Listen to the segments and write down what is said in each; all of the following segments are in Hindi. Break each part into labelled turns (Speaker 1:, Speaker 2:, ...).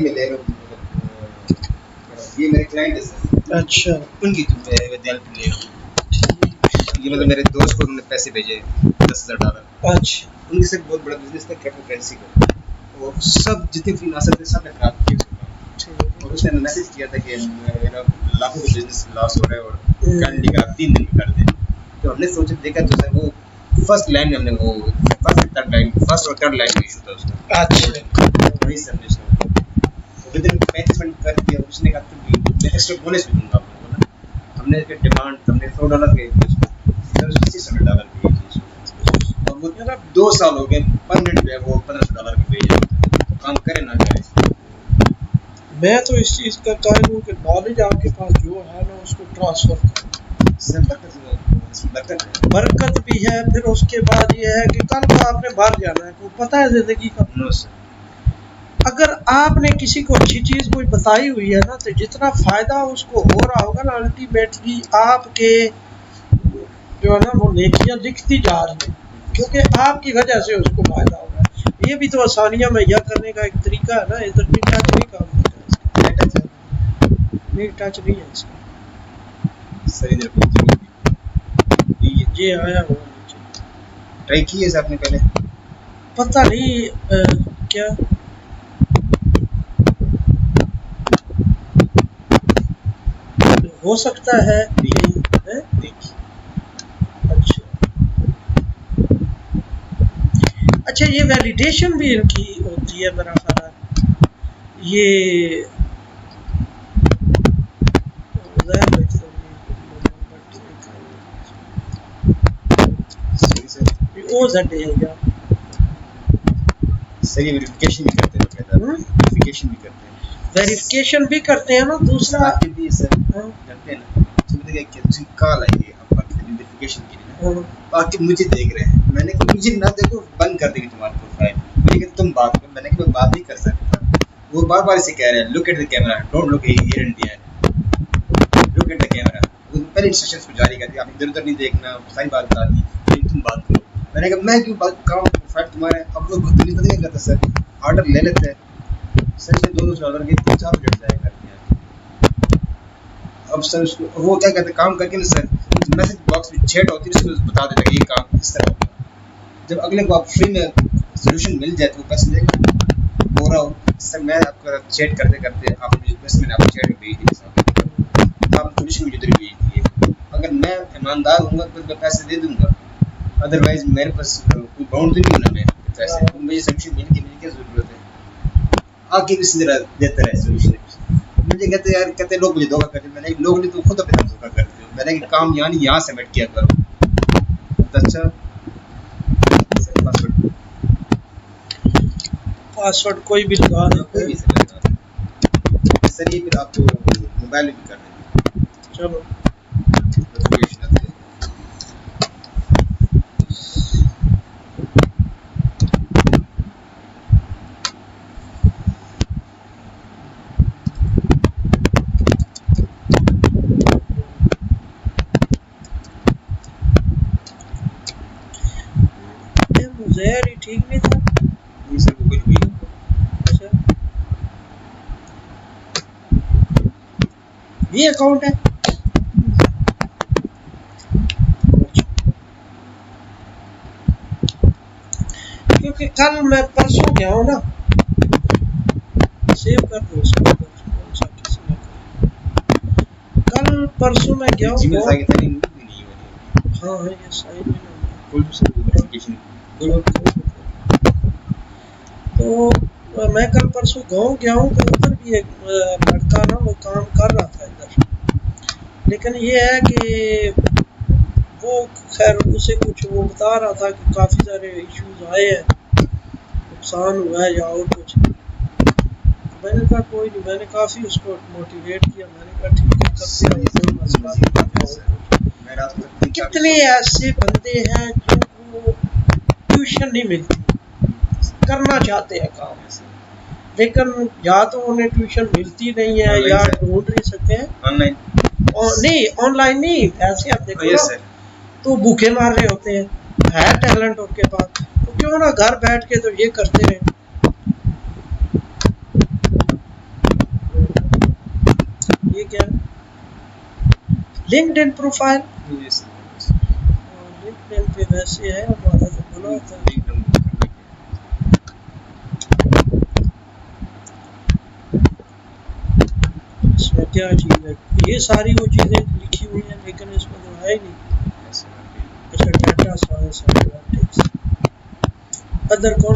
Speaker 1: में ले रहा हूँ, ये मेरे क्लाइंट है सर।
Speaker 2: अच्छा,
Speaker 1: उनकी विद्यालय पे ले रहा हूँ। ये मतलब मेरे दोस्त को उन्होंने पैसे भेजे $10,000।
Speaker 2: अच्छा,
Speaker 1: उनके से बहुत बड़ा बिजनेस था क्रिप्टो करेंसी का, और सब जितने फ्रीलांसर थे सब ने खराब किए उसका काम। और उसने मैसेज किया था कि मेरा लाखों का बिजनेस लॉस हो रहा है और काइंडली आप 3 दिन में कर दें। तो हमने सोचा देखा तो सर वो फर्स्ट लाइन में हमने वो फर्स्ट और थर्ड लाइन में इशू था उसका।
Speaker 2: अच्छा,
Speaker 1: वही सब ने उसने विद इन 35 मिनट कर दिया। उसने कहा तो मैं एक्स्ट्रा बोनस भी दूंगा आप लोगों को ना। हमने इसके डिमांड हमने $100 के सर $600 की चीज़, और वो 2 साल हो गए परमानेंट जो है वो $1500 के भेज रहे हैं। काम करे ना करे।
Speaker 2: मैं तो इस चीज़ का कायल हूँ कि नॉलेज आपके पास जो है ना उसको ट्रांसफर करो।
Speaker 1: इसमें
Speaker 2: बरकत भी है, फिर उसके बाद ये है कि कल को आपने बाहर जाना है, को पता है जिंदगी का।
Speaker 1: नो सर,
Speaker 2: अगर आपने किसी को अच्छी चीज कोई बताई हुई है ना, तो जितना फायदा उसको हो रहा होगा ना, अल्टीमेटली आपके जो है ना वो नेकियां दिखती जा रही है, क्योंकि आपकी वजह से उसको फायदा हो रहा है। ये भी तो आसानियां मुहैया करने का एक तरीका है ना। इधर भी टच नहीं काम होता है इसका, नहीं टच नहीं है इसका।
Speaker 1: सर इधर
Speaker 2: ये आया हुआ नीचे,
Speaker 1: ट्राई किए सर आपने पहले?
Speaker 2: पता नहीं क्या हो सकता है यही है। अच्छा अच्छा, ये वैलिडेशन भी इनकी होती है मेरा ख्याल है। ये ओ जेड है क्या?
Speaker 1: सही वेरिफिकेशन भी करते हैं, वेरिफिकेशन भी करते हैं,
Speaker 2: वेरिफिकेशन भी करते हैं ना। दूसरा
Speaker 1: आपके भी सर करते हैं ना। सुनते हैं कि तुझे कॉल आई है हम वेरिफिकेशन के लिए ना, बाकी मुझे देख रहे हैं। मैंने कहा मुझे ना देखो, बंद कर देंगे तुम्हारा प्रोफाइल। मुझे कहते तुम बात करो। मैंने कहा मैं बात नहीं कर सकता। वो बार बार इसे कह रहे हैं look at the camera, don't look here and there, look at the camera. पहले इंस्ट्रक्शंस को जारी कर दिया, आप इधर उधर नहीं देखना, सारी बात बता दी, लेकिन तुम बात करो। मैंने कहा मैं क्यों बात काम प्रोफाइल तुम्हारे। अब वो खुद नहीं पता क्या करता सर, ऑर्डर ले लेते हैं सर से $200 के 3-4 मिनट जाया करते हैं। अब सर उसको वो क्या कहते हैं काम करके ना सर, मैसेज बॉक्स में चैट होती है उसमें बता देता है कि ये काम इस तरह होगा। जब अगले को आप फ्री में सोल्यूशन मिल जाए तो वो पैसे देगा। हो रहा हो सर, मैं आपका चैट करते करते आप मुझे मैंने आपको चैट में भेज दिया साहब, आप सोल्यूशन मुझे उधर भेज दिए। अगर मैं ईमानदार हूँगा तो मैं पैसे दे दूँगा, अदरवाइज मेरे पास कोई बाउंड तो नहीं होना मेरे पैसे। मुझे सोल्यूशन मिल के मुझे क्या ज़रूरत है, आगे भी सीधे देता रहे सोल्यूशन। मुझे कहते यार, कहते लोग मुझे धोखा करते। मैंने लोग नहीं तो खुद अपने साथ धोखा करते हो। मैंने कि काम यानी यहाँ सबमिट किया करो। अच्छा
Speaker 2: पासवर्ड कोई भी लगा
Speaker 1: कोई भी
Speaker 2: देते हैं।
Speaker 1: सर ये फिर आपको मोबाइल में भी कर देंगे।
Speaker 2: चलो
Speaker 1: नोटिफिकेशन आते हैं।
Speaker 2: मुझे ठीक नहीं था।
Speaker 1: नहीं सर वो कुछ भी है।
Speaker 2: अच्छा ये अकाउंट है। क्योंकि कल मैं परसों गया हूँ ना, सेव कर दो इसको, कौन सा किसी ने कल परसों मैं गया हूँ। हाँ हाँ ये साइन इन तो मैं कल परसों गाँव गया हूँ, तो उधर भी एक लड़का ना वो काम कर रहा था इधर, लेकिन ये है कि वो खैर उसे कुछ वो बता रहा था कि काफ़ी सारे इश्यूज आए हैं, नुकसान हुआ है या और कुछ। मैंने कहा कोई नहीं, मैंने काफ़ी उसको मोटिवेट किया। मैंने कहा ठीक है करते हैं, कोई मसला नहीं। कितने ऐसे बंदे हैं जिनको ट्यूशन नहीं मिलती, करना चाहते हैं काम, लेकिन या तो उन्हें ट्यूशन मिलती नहीं है या ढूंढ नहीं सकते हैं ऑनलाइन। नहीं ऑनलाइन नहीं, ऐसे आप देखो ना तो भूखे मार रहे होते हैं, है टैलेंट उनके पास, तो क्यों ना घर बैठ के तो ये करते रहे। क्या लिंक्डइन प्रोफाइल
Speaker 1: यस
Speaker 2: लिंक्डइन पे वैसे है हमारा तो बना था इसमें क्या चीज़ है ये सारी वो चीज़ें लिखी हुई हैं लेकिन इसमें तो है ही नहीं अच्छा डाटा साइंस एनालिटिक्स अदर कौन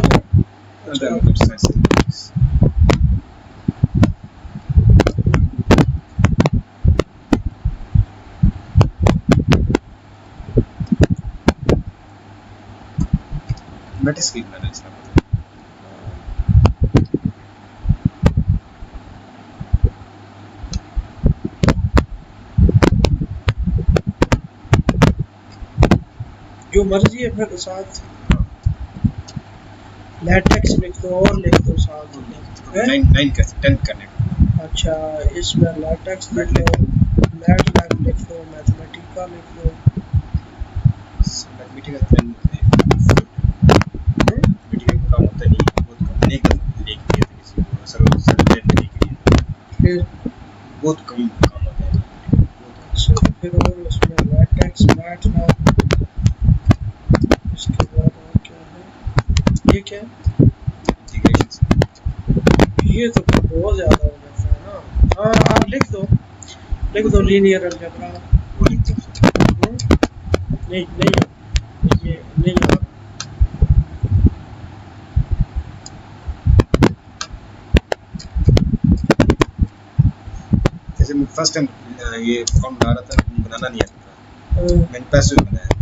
Speaker 1: मेटास्क्रिप्ट मैंने इसका
Speaker 2: जो मर्जी है फिर साथ लैटेक्स लिख दो और लिख दो साथ में
Speaker 1: 9 का 10 करने का
Speaker 2: अच्छा इसमें लैटेक्स लिख दो मैटलैब लिख दो मैथमेटिका लिख दो
Speaker 1: मैथमेटिक्स का 10 मैथमेटिक्स का काम होता नहीं बहुत कम नहीं कर लिख दिया किसी को सर्वर में लिख दिया
Speaker 2: फिर
Speaker 1: बहुत कम काम होता है
Speaker 2: अच्छा फिर और उसमें लैटेक्स मैटलैब इसके बाद और क्या है ये क्या
Speaker 1: इंटीग्रेशन
Speaker 2: ये तो बहुत ज़्यादा हो जाता है ना हाँ आप लिख दो लीनियर अलजेब्रा
Speaker 1: वो लिख दो
Speaker 2: नहीं नहीं ये नहीं आ रहा
Speaker 1: जैसे मैं फर्स्ट टाइम ये अकाउंट बना रहा था बनाना नहीं आता था मैंने पैसे बनाया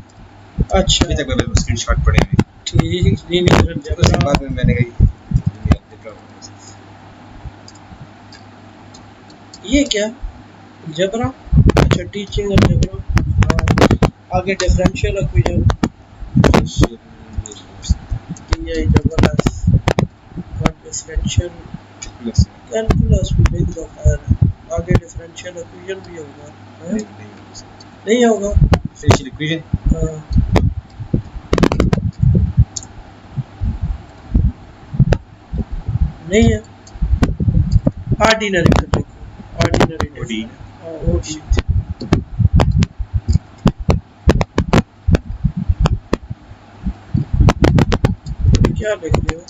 Speaker 2: अच्छा
Speaker 1: अभी तक मेरे पास स्क्रीनशॉट पड़े हैं
Speaker 2: ठीक लीनियर
Speaker 1: उसके
Speaker 2: अलजेब्रा
Speaker 1: बाद में मैंने कही
Speaker 2: ये क्या अलजेब्रा अच्छा टीचिंग अलजेब्रा आगे डिफरेंशियल इक्वेशन ये डबल एस और डिफरेंशियल कैलकुलस भी लिख दो खैर आगे डिफरेंशियल इक्वेशन भी होगा नहीं होगा
Speaker 1: डिफरेंशियल इक्वेशन
Speaker 2: नहीं है ऑर्डिनरी कर देखो ऑर्डिनरी
Speaker 1: ओडी
Speaker 2: ओडी क्या लिख रहे हो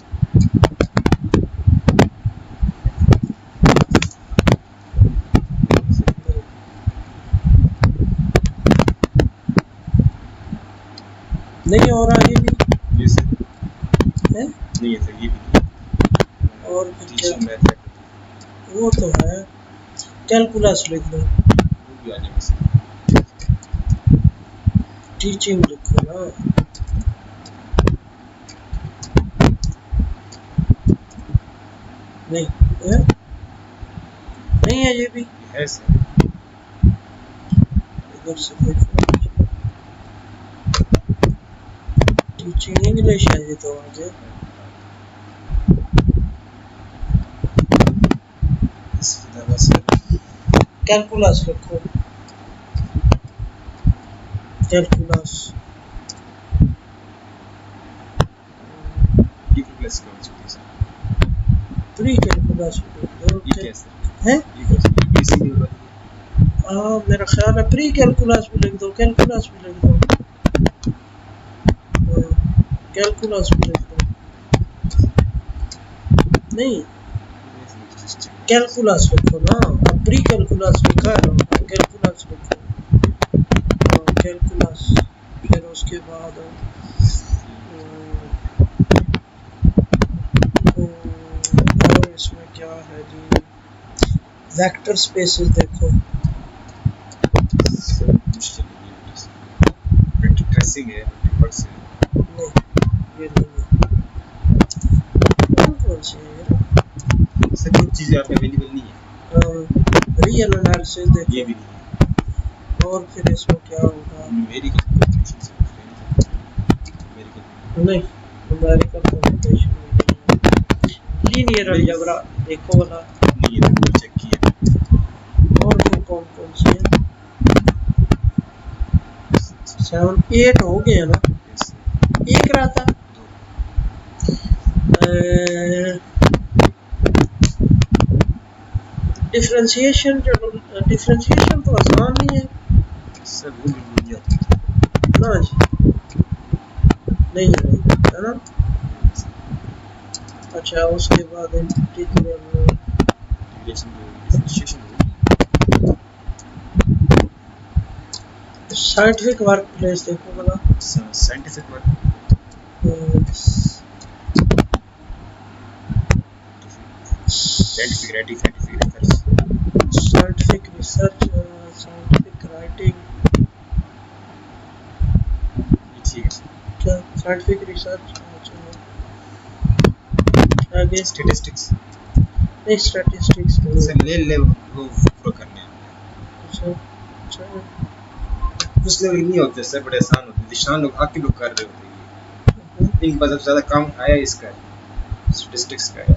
Speaker 2: नहीं हो रहा ये भी है
Speaker 1: नहीं है ये भी
Speaker 2: और फिर क्या
Speaker 1: टीचिंग मेथड
Speaker 2: वो तो है कैलकुलस लिख दो
Speaker 1: वो भी आ जाएगा
Speaker 2: टीचिंग लिखो ना नहीं है नहीं है ये भी
Speaker 1: है सर
Speaker 2: इधर से देखो टीचिंग इंग्लिश है ये तो आगे कैलकुलस लिखो कैलकुलस
Speaker 1: प्लस का होती है
Speaker 2: प्री कैलकुलस
Speaker 1: ये कैसे
Speaker 2: है
Speaker 1: ये कैसे बेसिक होगा
Speaker 2: मेरा ख्याल है प्री कैलकुलस भी लिख दो कैलकुलस भी लिख दो कैलकुलस भी लिख दो नहीं कैलकुलस लिखो ना अब प्री कैलकुलस लिखा है ना कैलकुलस लिखो कैलकुलस फिर उसके बाद और इसमें क्या है जी वेक्टर स्पेसेस देखो
Speaker 1: वेक्टर ट्रेसिंग है वर्ड्स है
Speaker 2: नहीं ये नहीं कौन सी है
Speaker 1: सब कुछ चीजें आप अवेलेबल नहीं है
Speaker 2: रियल एनालिसिस देखो
Speaker 1: ये भी नहीं है
Speaker 2: और फिर इसमें क्या होगा
Speaker 1: न्यूमेरिकल
Speaker 2: नहीं न्यूमेरिकल कंप्यूटेशन लीनियर अलजेब्रा देखो वाला
Speaker 1: नहीं है चेक किया
Speaker 2: और फिर कौन कौन से हैं 7 8 हो गए ना एक रहा था डिफरेंशिएशन तो आसान ही है
Speaker 1: सर, वो भी नहीं होती।
Speaker 2: ना जी, नहीं है ना। अच्छा, उसके बाद integral
Speaker 1: differentiation
Speaker 2: scientific work place देखो बड़ा
Speaker 1: scientific work scientific writing
Speaker 2: scientific research scientific writing
Speaker 1: ठीक है।
Speaker 2: क्या साइंटिफिक रिसर्च आगे
Speaker 1: स्टैटिस्टिक्स
Speaker 2: नहीं स्टैटिस्टिक्स
Speaker 1: सर ले वो पूरा करने हैं।
Speaker 2: अच्छा
Speaker 1: कुछ लोग नहीं होते सर, बड़े आसान होते हैं, निशान लोग आके लोग कर रहे होते हैं। इनके पास सबसे ज़्यादा काम आया इसका स्टैटिस्टिक्स का है।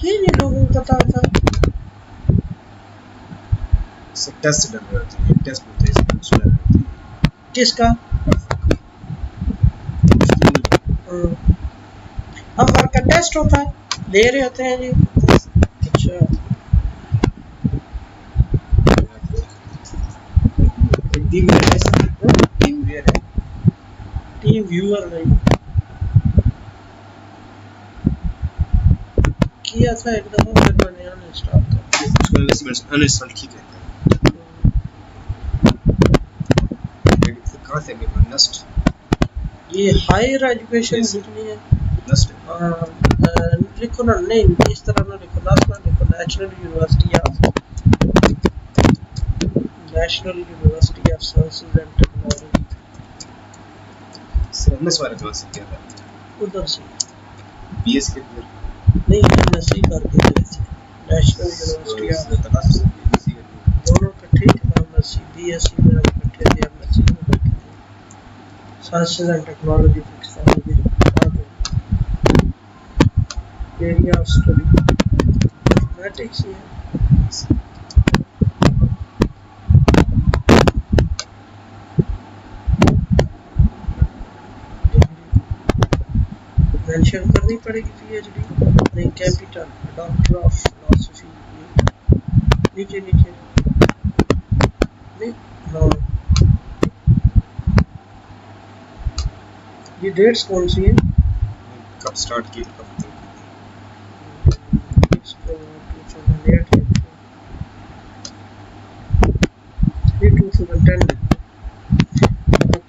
Speaker 2: ये नहीं लोगों को पता था
Speaker 1: सर टेस्ट डर रहे होते हैं, टेस्ट होते हैं, इसमें कुछ डर रहे होते हैं।
Speaker 2: किसका अब वर्क का टेस्ट होता है, दे रहे होते हैं जी। अच्छा
Speaker 1: टीम व्यूअर है सर, टीम व्यूअर है।
Speaker 2: टीम व्यूअर नहीं किया था एक दफा, फिर मैंने अनइंस्टॉल कर
Speaker 1: उसको अनइंस्टॉल ठीक है। कहाँ से मेरे नस्ट
Speaker 2: ये हायर एजुकेशन लिखनी है
Speaker 1: नस्ट
Speaker 2: लिखो ना, नहीं इस तरह ना लिखो, नस्ट ना लिखो, national university of sciences and technology
Speaker 1: sir MS वाला कहाँ से किया था?
Speaker 2: उधर से
Speaker 1: बीएस के अंदर
Speaker 2: नहीं एमएससी करके गए थे, नेशनल यूनिवर्सिटी ऑफ दोनों इकट्ठे थे, एमएससी बीएससी में इकट्ठे थे, एमएससी में इकट्ठे थे, sciences and technology area of study mathematics ही है। मेंशन करनी पड़ेगी पीएचडी नहीं, कैपिटल डॉक्टर ऑफ फिलॉसफी नीचे नीचे नहीं हाँ, ये डेट्स कौन सी है?
Speaker 1: कब स्टार्ट की कब तक?
Speaker 2: इसको 2008 ये 2010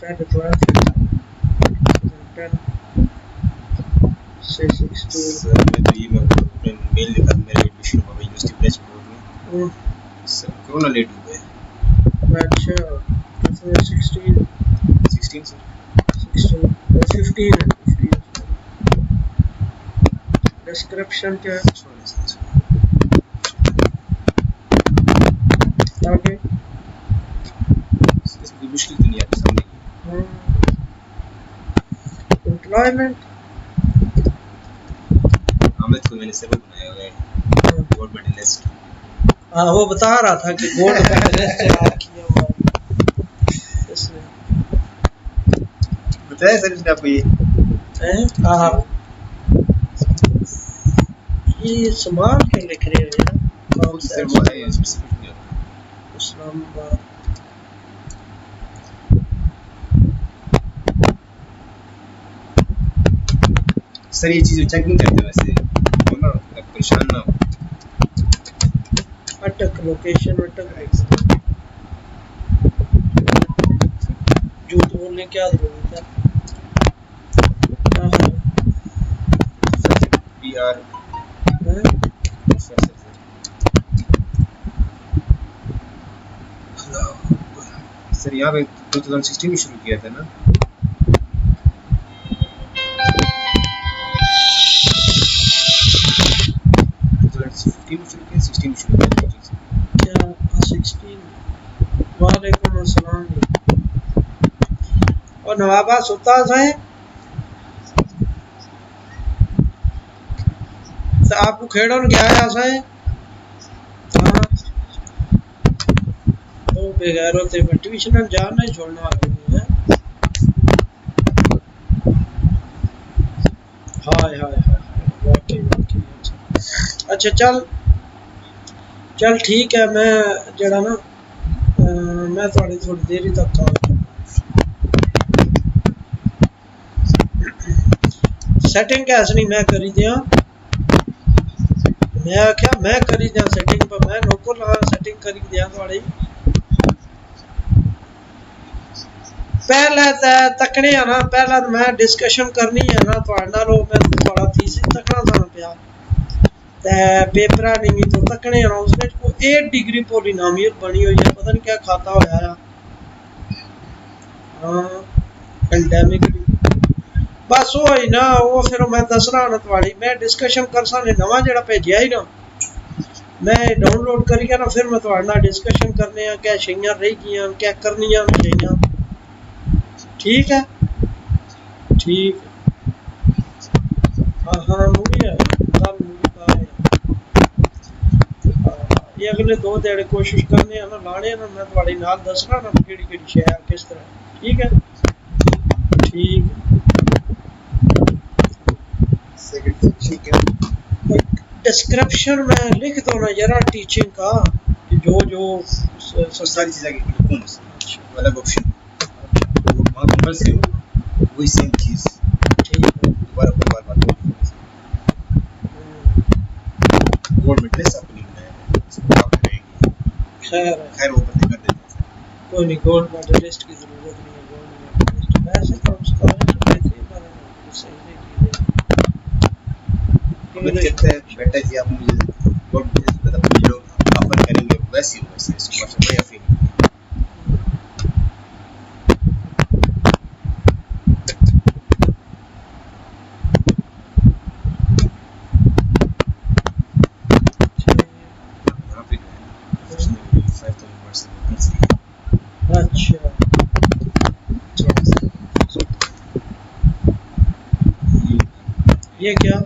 Speaker 2: पहले 2010 से 16
Speaker 1: सर मैं तो ये मैं अपने मेल लिखा मेरे एडमिशन हुआ यूनिवर्सिटी प्लेस बोर्ड में सर क्यों ना लेट हो गए?
Speaker 2: अच्छा 2016
Speaker 1: 16 सर
Speaker 2: 16 15 डिस्क्रिप्शन क्या है आगे
Speaker 1: इसमें मुश्किल तो नहीं आपके सामने
Speaker 2: एम्प्लॉयमेंट
Speaker 1: आमिद को मैंने सर्वर बनाया हुआ है बोर्ड मेडलिस्ट।
Speaker 2: हाँ वो बता रहा था कि बोर्ड मेडलिस्ट तैयार किया हुआ है इसने
Speaker 1: बताया सर इसने आपको ये
Speaker 2: हाँ ये समान क्यों लिख रहे हो यार? कौन सा
Speaker 1: सर वो है
Speaker 2: इस्लामाबाद
Speaker 1: सर ये चीज़ चेक नहीं करते वैसे वो ना परेशान ना हो।
Speaker 2: अटक लोकेशन अटक झूठ बोलने क्या जरूरत है?
Speaker 1: पीआर सर यहाँ पे 2016 में शुरू किया था ना?
Speaker 2: वालेकुम अस्सलाम और नवाबा सुल्तान है तो आपको खेड़न गया है ऐसा है हाँ तो बेगैर होते मैं ट्यूशन जान नहीं छोड़ना आदमी है हाय हाय हाय अच्छा चल चल ठीक है, मैं जरा ना मैं थोड़ी थोड़ी देर तक काम सेटिंग कैसे नहीं मैं करी दिया, मैं आख्या मैं करी दिया सेटिंग पर, मैं नौकर लगा सेटिंग करी दिया थोड़ी पहले तकने है ना, पहले मैं डिस्कशन करनी है ना थोड़े नाल, मैं थोड़ा थीसिस तकना था पिया ते पेपरा नहीं तो तकने है ना, उसने को 8 डिग्री पॉलिनोमियल बनी हुई है, पता नहीं क्या खाता होया है। हां पेंडेमिक बस वो ही ना, वो फिर मैं दस रहा ना थोड़ी मैं डिस्कशन कर साने नवा जेड़ा भेजिया ही ना, मैं डाउनलोड करिया ना, फिर मैं थोड़े नाल डिस्कशन करने आ क्या शैयां रह गईयां क्या करनियां शैयां। ठीक है ठीक हाँ हाँ मुड़ी है कल मुड़ी का है। ये अगले 2 दिन कोशिश करने हैं ना लाने ना, मैं थोड़ी नाल दसना ना केड़ी केड़ी शय किस तरह। ठीक है ठीक
Speaker 1: ठीक है।
Speaker 2: डिस्क्रिप्शन में लिख दो ना जरा टीचिंग का कि जो जो
Speaker 1: सारी चीज़ें आगे कौन सा अलग ऑप्शन वहाँ कंपल्सरी होगा वही सेम चीज़
Speaker 2: ठीक है
Speaker 1: दोबारा कोई बार गवर्नमेंट ने अपनी बनाया
Speaker 2: खैर
Speaker 1: खैर वो बंदे कर देते हैं।
Speaker 2: कोई नहीं, गवर्नमेंट लिस्ट की ज़रूरत नहीं है, गवर्नमेंट लिस्ट वैसे तो हम स्कॉलर तो देते ही पर सही नहीं
Speaker 1: हमें तो कहते हैं बेटा जी आप मुझे गवर्नमेंट मतलब लोग अपन करेंगे वैसे ही वैसे इसको मतलब बढ़िया फील यहाँ पे 5000 वर्ड्स
Speaker 2: अच्छा ये क्या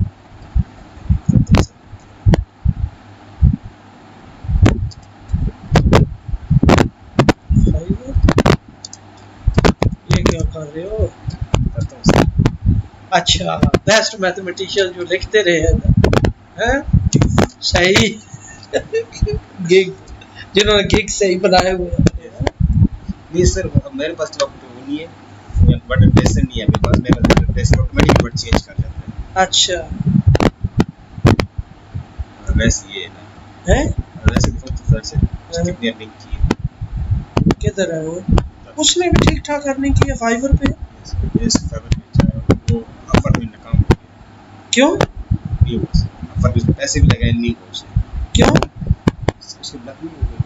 Speaker 2: ये क्या कर रहे हो? अच्छा बेस्ट मैथमेटिशियन जो लिखते रहे हैं सही गिग जिन्होंने गिग सही बनाए हुए हैं।
Speaker 1: नहीं सर मेरे पास तो वो नहीं है बटन प्रेस नहीं है मेरे पास, मेरा button press automatic word change कर जाता है।
Speaker 2: अच्छा
Speaker 1: वैसे ये ना
Speaker 2: है
Speaker 1: वैसे फोर्थ थर्ड से कितनी अर्निंग की है
Speaker 2: किधर है वो? उसने भी ठीक ठाक अर्निंग की है फाइवर पे।
Speaker 1: इस फाइवर पे चाहे वो अपर में नाकाम हो गया
Speaker 2: क्यों
Speaker 1: नहीं हो अपर में पैसे भी लगाए नहीं हो उसे
Speaker 2: क्यों?
Speaker 1: उसके लक नहीं हो गया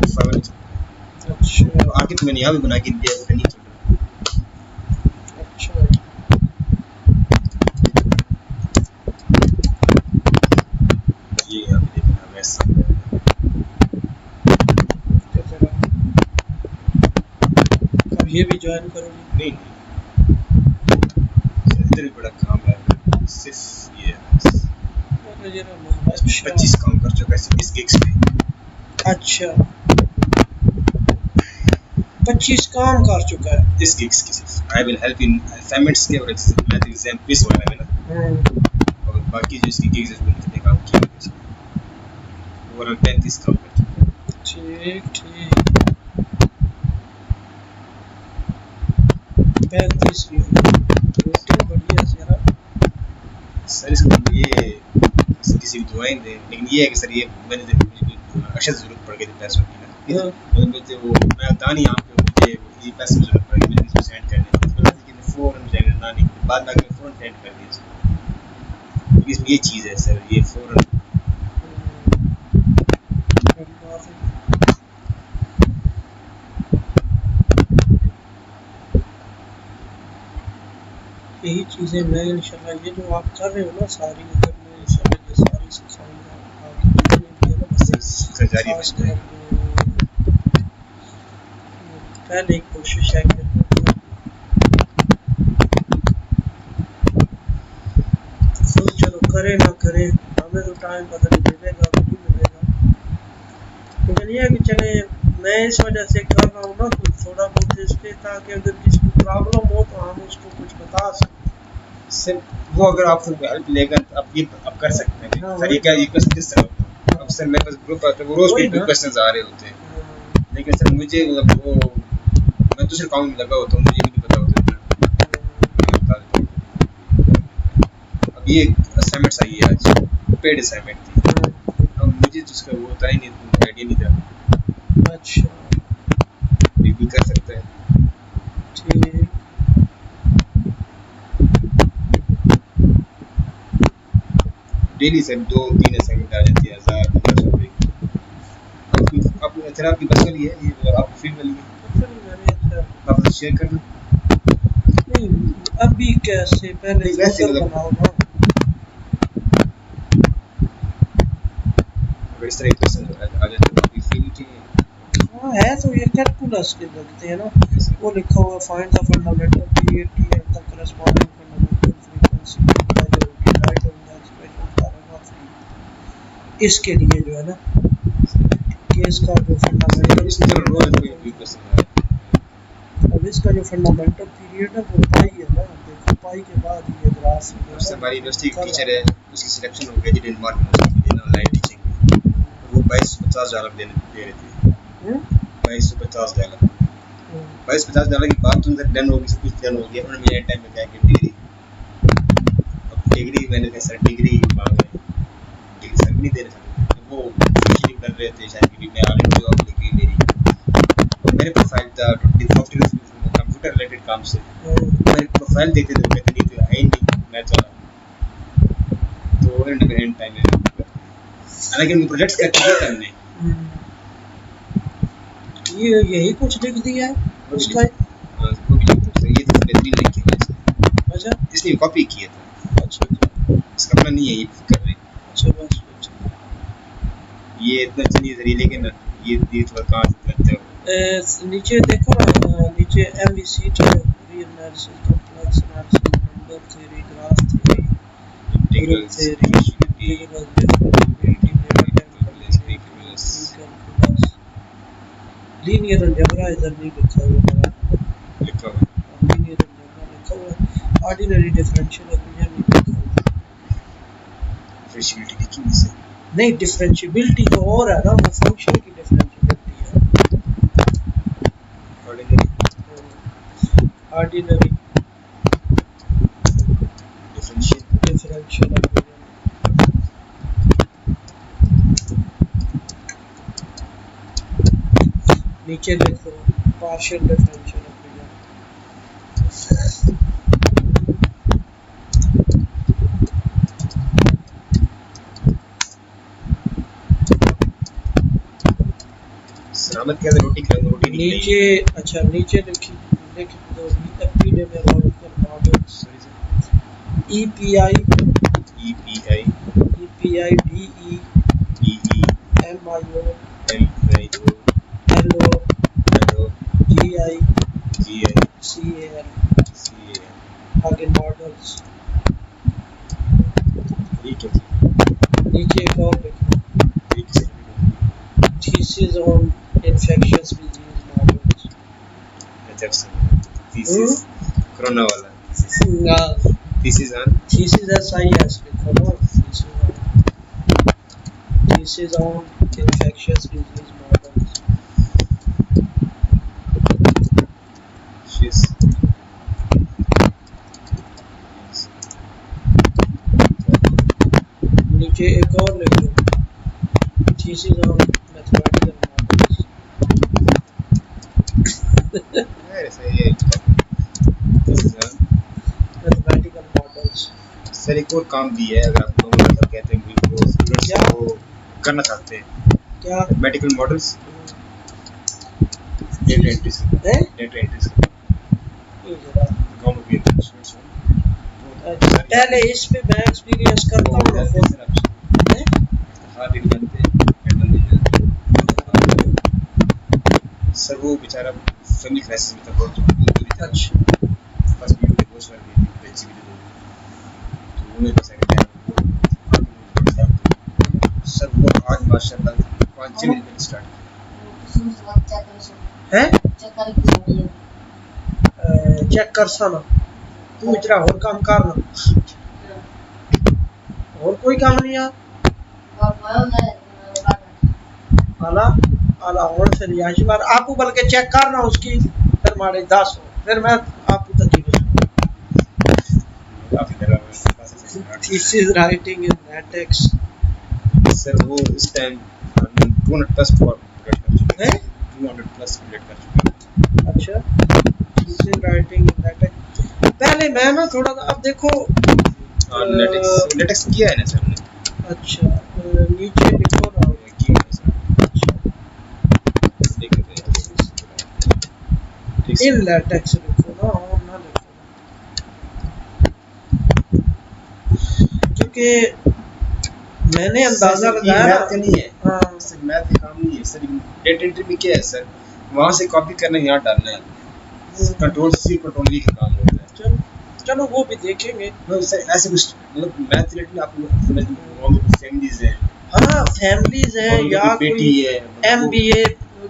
Speaker 1: फाइवर नहीं चल रहा।
Speaker 2: अच्छा
Speaker 1: आगे तो मैंने यहाँ भी बना के दिया है नहीं चल रहा।
Speaker 2: अच्छा
Speaker 1: ये यहाँ पे देखना वैसा
Speaker 2: अब ये भी ज्वाइन करोगे?
Speaker 1: नहीं इधर भी बड़ा काम है सिर्फ ये
Speaker 2: अच्छा
Speaker 1: 25 काम कर चुका है सिर्फ इस गिग्स पे।
Speaker 2: अच्छा 25 काम कर चुका है
Speaker 1: इस गिग्स की सिर्फ I will help in assignments के और मैथ एग्जाम क्विज वगैरह में ना और बाकी जो इसकी गिग्स है उसमें काम किया ओवरऑल 35 काम कर चुका है।
Speaker 2: ठीक ठीक 35 रेटिंग बढ़िया सर।
Speaker 1: सर इसको ये किसी भी दुआएं दे लेकिन ये है कि सर ये मैंने जब मुझे अशद जरूरत पड़ गई थी पैसों की ना तो मुझे वो मैं दानी यहाँ पे मुझे ये पैसे की जरूरत पड़ गई मैंने इसको सेंड करने तो मैंने कि फ़ौरन सेंड नानी बाद में आके फ़ौरन सेंड कर दिया इसको इसमें ये चीज़ है सर ये फ़ौरन
Speaker 2: यही चीज़ें मैं इंशाल्लाह ये जो आप कर रहे हो ना सारी अगर मैं इंशाल्लाह ये सारी सिखाऊंगा आगे जितने भी है ना बच्चे
Speaker 1: जारी
Speaker 2: खास कर पहले एक कोशिश है कि तो चलो करे ना करे हमें तो टाइम पता नहीं मिलेगा कि नहीं मिलेगा, लेकिन ये है कि चले मैं इस वजह से कर रहा हूँ ना कुछ थोड़ा बहुत इस पे ताकि अगर किसी को प्रॉब्लम हो तो हम उसको कुछ बता सकें।
Speaker 1: सर वो अगर आप हेल्प लेगा तो आप ये आप कर सकते हैं
Speaker 2: हाँ,
Speaker 1: सर। ये क्या ये क्वेश्चन किस तरह होता है? अब सर मेरे पास ग्रुप आता है, वो रोज
Speaker 2: वही
Speaker 1: के
Speaker 2: ना।
Speaker 1: क्वेश्चंस आ रहे होते हैं, लेकिन सर मुझे मतलब वो मैं दूसरे काम में लगा होता हूँ, मुझे नहीं पता होता इतना। अब ये असाइनमेंट्स आई है आज, पेड असाइनमेंट थी, अब मुझे तो उसका वो होता ही नहीं, आइडिया नहीं था।
Speaker 2: अच्छा
Speaker 1: ये भी कर सकते हैं।
Speaker 2: ठीक।
Speaker 1: डेली सर 2-3 असाइनमेंट आ जाती है, 1000 रुपये की। आप सर आपकी पर्सनल ही है ये, आपकी फील्ड वाली है, आप शेयर कर दो।
Speaker 2: नहीं अभी कैसे, पहले
Speaker 1: नहीं, वैसे
Speaker 2: यूजर
Speaker 1: मतलब
Speaker 2: बनाओ ना।
Speaker 1: अगर इस तरह के क्वेश्चन आ जाए तो आपकी फील्ड के
Speaker 2: हाँ है तो ये कैलकुलस के लगते हैं ना। वो लिखा हुआ find the fundamental period T and the corresponding fundamental frequency जो derived from the expression paragraph. इसके लिए जो है ना केस का जो फंडामेंटल
Speaker 1: इस तरह रोज कोई क्वेश्चन आ रहा
Speaker 2: अब इसका जो फंडामेंटल पीरियड है वो पाई है ना। देखो पाई के बाद ये ग्राफ
Speaker 1: है। उससे हमारी यूनिवर्सिटी की टीचर है, उसकी सिलेक्शन हो गई डेनमार्क यूनिवर्सिटी में ऑनलाइन टीचिंग में, वो $2250 दे रहे थे। $2250 $2250 की बात तो डन होगी, सब कुछ डन हो गया। उन्होंने मेरे टाइम में क्या कि डिग्री, अब डिग्री मैंने कहा सर डिग्री मांग रहे हैं, डिग्री सर भी नहीं दे रहे थे, तो वो फीलिंग कर रहे थे शायद कि मैं ऑलरेडी जॉब लगी मेरी, मेरे प्रोफाइल था कंप्यूटर रिलेटेड काम से, मेरे प्रोफाइल देखते थे, कहते नहीं तो है ही नहीं, मैं तो उन्होंने एंड टाइम में, हालांकि उनके प्रोजेक्ट्स क्या किया था हमने,
Speaker 2: ये यही कुछ लिख दिया है उसका।
Speaker 1: वो भी ये तो बेहतरीन लिख किया
Speaker 2: अच्छा
Speaker 1: इसने कॉपी किया था।
Speaker 2: अच्छा
Speaker 1: इसका अपना नहीं है, ये कर रहे हैं।
Speaker 2: अच्छा बस अच्छा।
Speaker 1: ये इतना अच्छा नहीं है लेकिन ये थोड़ा कहाँ से करते हो।
Speaker 2: नीचे देखो ना, नीचे एमवीसी तो reanalysis complex analysis number theory graph theory group theory integral differentiability data type calculus linear algebra इधर नहीं लिखा हुआ है,
Speaker 1: लिखा हुआ
Speaker 2: लीनियर अलजेब्रा लिखा हुआ है, ऑर्डिनरी डिफरेंशियल इक्वेशन नहीं लिखा हुआ।
Speaker 1: डिफरेंशिएबिलिटी लिखी हुई है,
Speaker 2: नहीं डिफरेंशिएबिलिटी तो और है ना, वो फंक्शन की डिफरेंशिएबिलिटी है। ऑर्डिनरी डिफरेंशियल इक्वेशन नीचे देखो पार्शियल डिफरेंशियल इक्वेशन।
Speaker 1: सलामत के अंदर रोटी
Speaker 2: नीचे अच्छा नीचे लिख दो epidemiological models EPI EPI DE MIO LO GI CAL आगे मॉडल्स। नीचे एक और लिखो thesis on infectious disease models.
Speaker 1: Thesis corona वाला थीसिस
Speaker 2: थीसिस एसआईएस लिखो ना, thesis on infectious disease models. नीचे एक और लिख लो thesis on mathematical models. Mathematical models
Speaker 1: sir एक और काम भी है, अगर आप लोग मतलब कहते हैं कि वो स्टूडेंट्स को करना चाहते हैं
Speaker 2: क्या
Speaker 1: मैथमेटिकल मॉडल्स, डेटा एंट्रीज
Speaker 2: पहले इस पे मैं एक्सपीरियंस करता हूँ ना
Speaker 1: सर वो बेचारा फैमिली क्राइसिस में था बहुत।
Speaker 2: अच्छा
Speaker 1: फर्स्ट वीडियो में पोस्ट कर दी थी अच्छी वीडियो, तो उन्हें तो सेकंड टाइम सर वो आज माशाल्लाह 5-6 मिनट पहले स्टार्ट
Speaker 2: है चेक कर साना तू इतना और काम कर ना, और कोई काम नहीं यार। आला आला और फिर याशी बार आपको बल्कि चेक करना उसकी, फिर मारे 10 हो, फिर मैं आपको तकलीफ thesis writing in latex.
Speaker 1: Sir वो इस टाइम 200 प्लस कंप्लीट कर चुके हैं, 200 प्लस कंप्लीट कर चुके हैं।
Speaker 2: अच्छा, थीसिस राइटिंग इन लैटेक्स। पहले मैं ना थोड़ा, अब देखो
Speaker 1: लेटेक्स किया है ना सर ने।
Speaker 2: अच्छा, नीचे लिखो ना,
Speaker 1: किया है सर।
Speaker 2: अच्छा
Speaker 1: देख रहे
Speaker 2: इन लैटेक्स लिखो ना, और ना लिखो, क्योंकि मैंने अंदाजा लगाया ना।
Speaker 1: मैथ नहीं है,
Speaker 2: हाँ
Speaker 1: सर मैथ का काम नहीं है सर, डेटा एंट्री में क्या है सर, वहाँ से कॉपी करना यहाँ डालना है, कंट्रोल सी कंट्रोल वी का काम होता है।
Speaker 2: चलो चलो वो भी देखेंगे।
Speaker 1: सर ऐसे कुछ मतलब मैथ रिलेटेड आपको फैमिलीज है,
Speaker 2: हाँ फैमिलीज है
Speaker 1: और
Speaker 2: या
Speaker 1: बेटी
Speaker 2: कोई
Speaker 1: है,
Speaker 2: MBA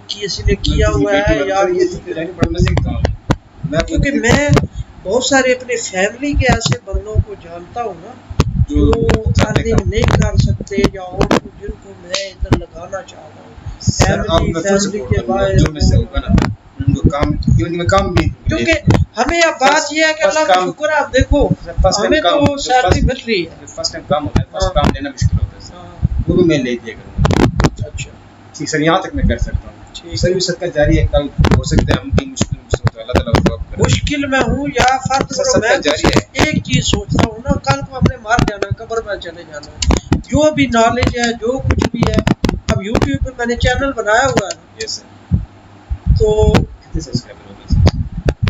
Speaker 2: किसी ने किया हुआ है या
Speaker 1: ये सब बड़ा मजे का काम है। मैं
Speaker 2: क्योंकि मैं बहुत सारे अपने फैमिली के ऐसे बंदों को जानता हूँ ना जो अर्निंग नहीं कर सकते, या और जिनको मैं इधर लगाना चाहता हूँ फैमिली के बाहर,
Speaker 1: जो में से होगा ना उनको काम, इवन में काम भी,
Speaker 2: क्योंकि हमें अब बात ये है कि अल्लाह का शुक्र है, आप देखो हमें तो सैलरी मिल रही है।
Speaker 1: फर्स्ट टाइम काम होता है, फर्स्ट काम लेना मुश्किल होता है सर,
Speaker 2: हाँ
Speaker 1: वो भी मैं ले दिया करूँगा।
Speaker 2: अच्छा
Speaker 1: ठीक सर, यहाँ तक मैं कर सकता हूँ।
Speaker 2: ठीक
Speaker 1: सर भी सबका जारी है, कल हो सकता है हम की मुश्किल तो अल्लाह ताला उसको अब करे।
Speaker 2: मुश्किल में हूँ या फर्ज करो
Speaker 1: सबका
Speaker 2: मैं
Speaker 1: जारी है।
Speaker 2: एक चीज सोचता हूँ ना, कल को हमने मार जाना, कब्र में चले जाना, जो भी नॉलेज है जो कुछ भी है, अब YouTube पे मैंने चैनल बनाया हुआ है,
Speaker 1: यस सर।
Speaker 2: तो
Speaker 1: कितने सब्सक्राइबर हो गए सर?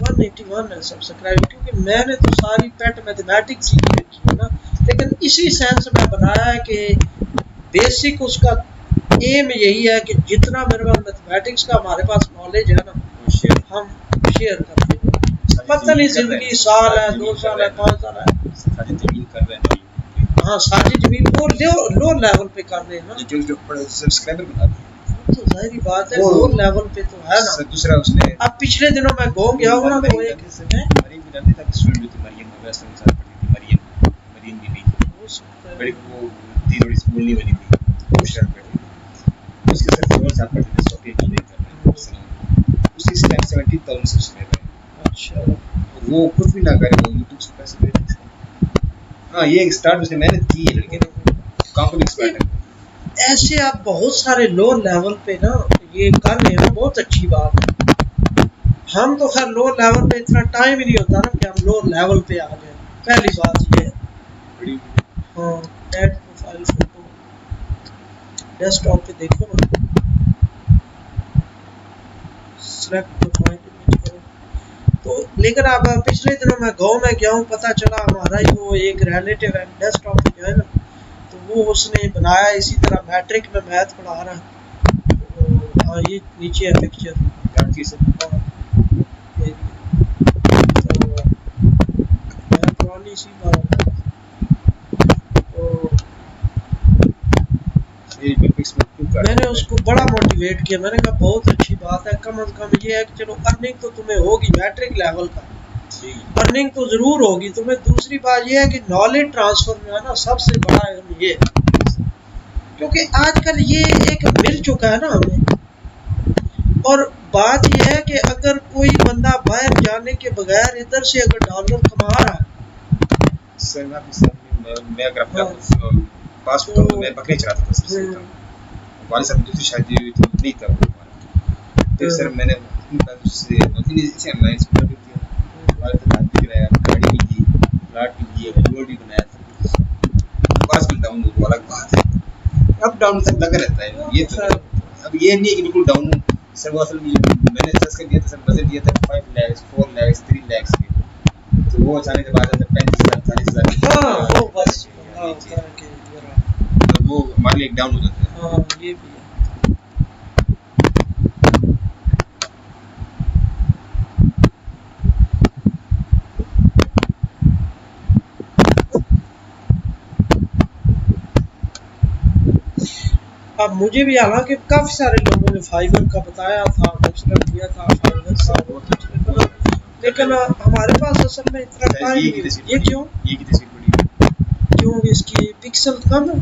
Speaker 2: 181 है सब्सक्राइब, क्योंकि मैंने तो सारी पेट मैथमेटिक्स सीख रखी है ना, लेकिन इसी सेंस में बनाया है कि बेसिक उसका एम यही है कि जितना मेरे पास मैथमेटिक्स का हमारे पास नॉलेज है ना, हम शेयर करते हैं। पता नहीं जिंदगी साल है, 2 साल है, 5 साल है।
Speaker 1: साजिद जमील कर रहे हैं
Speaker 2: हाँ साजिद भी वो लो लेवल पे कर रहे हैं ना,
Speaker 1: जो सब्सक्राइबर बना दिए,
Speaker 2: वो तो जाहिर बात है लो लेवल पे तो है ना।
Speaker 1: सर दूसरा उसने
Speaker 2: अब पिछले दिनों मैं गाँव गया हूँ ना, तो एक
Speaker 1: मरीम भी जानती था कि स्टूडेंट थी मरियम वैसे के साथ पढ़ती थी, मरियम बीबी
Speaker 2: हो सकता है
Speaker 1: बड़ी वो थी, थोड़ी सी बोलने वाली थी, होशियार बैठी थी, उसके साथ और साथ पढ़ते थे, सॉफ्टवेयर इंजीनियर कर रहे हैं, उसकी इस टाइम 70,000 सब्सक्राइबर है।
Speaker 2: अच्छा
Speaker 1: वो कुछ भी ना करे, वो यूट्यूब से पैसे दे सकते हैं। हाँ ये एक स्टार्ट उसने मेहनत की है, लड़के ने काफी एक्सपर्ट है।
Speaker 2: ऐसे आप बहुत सारे लो लेवल पे ना ये कर रहे हैं, बहुत अच्छी बात है। हम तो खैर लो लेवल पे इतना टाइम ही नहीं होता ना कि हम लो लेवल पे आ जाए, पहली बात ये है। हाँ ऐड प्रोफाइल फोटो डेस्कटॉप पे देखो ना, सिलेक्ट प्रोफाइल इमेज करो तो, लेकिन अब पिछले दिनों मैं गाँव में गया हूँ, पता चला हमारा ही वो एक रिलेटिव है डेस्कटॉप पे जो है ना, तो वो उसने बनाया इसी तरह मैट्रिक में मैथ पढ़ा रहा है, तो हाँ ये नीचे है पिक्चर,
Speaker 1: लड़की से
Speaker 2: हाँ ये तो मैं पुरानी सी बात है, तो
Speaker 1: ये ग्राफिक्स में क्यों कर
Speaker 2: मैंने उसको बड़ा मोटिवेट किया, मैंने कहा बहुत अच्छी बात है, कम से कम ये है कि चलो अर्निंग तो तुम्हें होगी मैट्रिक लेवल का, अर्निंग तो जरूर होगी तुम्हें। दूसरी बात ये है कि नॉलेज ट्रांसफर में है ना सबसे बड़ा ये, क्योंकि आजकल ये एक मिल चुका है ना हमें, और बात यह है कि अगर कोई बंदा बाहर जाने के बगैर इधर से अगर डॉलर कमा रहा है,
Speaker 1: सर मैं अगर अपना पास होता तो मैं बकरी चलाता था सबसे, हमारे साथ दूसरी शादी हुई तो नहीं था वो हमारा, फिर सर मैंने अपने पैसों से इसे ऑनलाइन स्कूटर भी दिया, हमारे तो घर भी कराया, गाड़ी भी दी, प्लाट भी दिए, रोड भी बनाया, सब पास में डाउन वो अलग बात है, अप डाउन सब लगा रहता है ये तो। अब ये नहीं है कि बिल्कुल डाउन हूँ सर, वो असल में मैंने सर्च कर दिया था सर, बजट दिया था 5 लाख 4 लाख 3 लाख के, तो वो अचानक के बाद 35,000 40,000,
Speaker 2: हाँ वो बस
Speaker 1: तो वो हमारे लिए डाउन हो जाता है।
Speaker 2: हाँ ये भी है। अब मुझे भी हालांकि काफ़ी सारे लोगों ने फाइबर का बताया था, मशवरा दिया था फाइबर का, लेकिन हमारे पास असल में इतना
Speaker 1: शायद
Speaker 2: टाइम
Speaker 1: ये
Speaker 2: नहीं।
Speaker 1: की तस्वीर
Speaker 2: ये
Speaker 1: बड़ी
Speaker 2: क्यों
Speaker 1: है, ये की तस्वीर बड़ी
Speaker 2: क्यों इसकी पिक्सल कम है?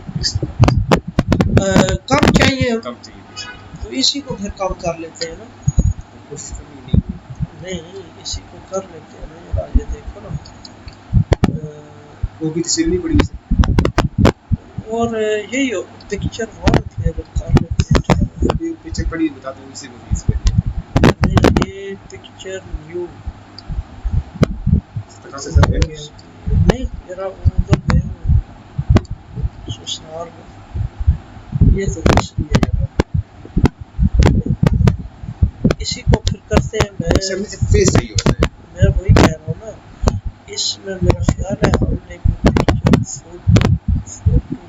Speaker 1: है,
Speaker 2: कम चाहिए
Speaker 1: कम चाहिए पिक्सल।
Speaker 2: तो इसी को फिर कम कर लेते हैं ना।
Speaker 1: कोशिश करनी नहीं
Speaker 2: नहीं इसी को कर लेते हैं ना यार, ये देखो ना।
Speaker 1: वो भी तस्वीर नहीं बड़ी है।
Speaker 2: और यही हो पिक्चर वन फिर कर लेते हैं।
Speaker 1: ये पिक्चर बड़ी बता दो इसी को इस पे
Speaker 2: नहीं ये पिक्चर न्यू
Speaker 1: कहाँ से सब देखे
Speaker 2: नहीं जरा उधर गए ससुराल में। ये तो दूसरी है जरा, इसी को फिर करते हैं।
Speaker 1: इसमें से फेस चाहिए होता है।
Speaker 2: मैं वही कह रहा हूँ ना, इसमें मेरा ख्याल है हमने फोटो फोटो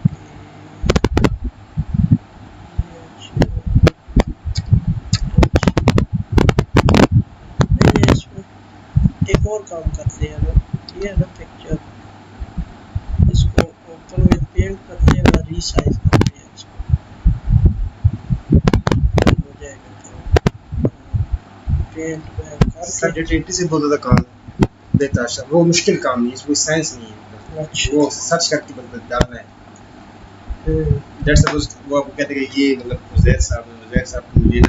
Speaker 2: नहीं इसमें एक और काम करते हैं ना, ये है ना पिक्चर, इसको ओपन में पेंट करते हैं ना, रीसाइज करते हैं इसको, हो जाएगा पेंट में
Speaker 1: सर्टेनिटी से बहुत ज़्यादा काम देता है, वो मुश्किल काम नहीं है, कोई साइंस नहीं है।
Speaker 2: अच्छा
Speaker 1: वो सर्च करके बस डालना है। दैट्स सपोज वो आपको कहते हैं कि ये मतलब उज़ैर साहब को मुझे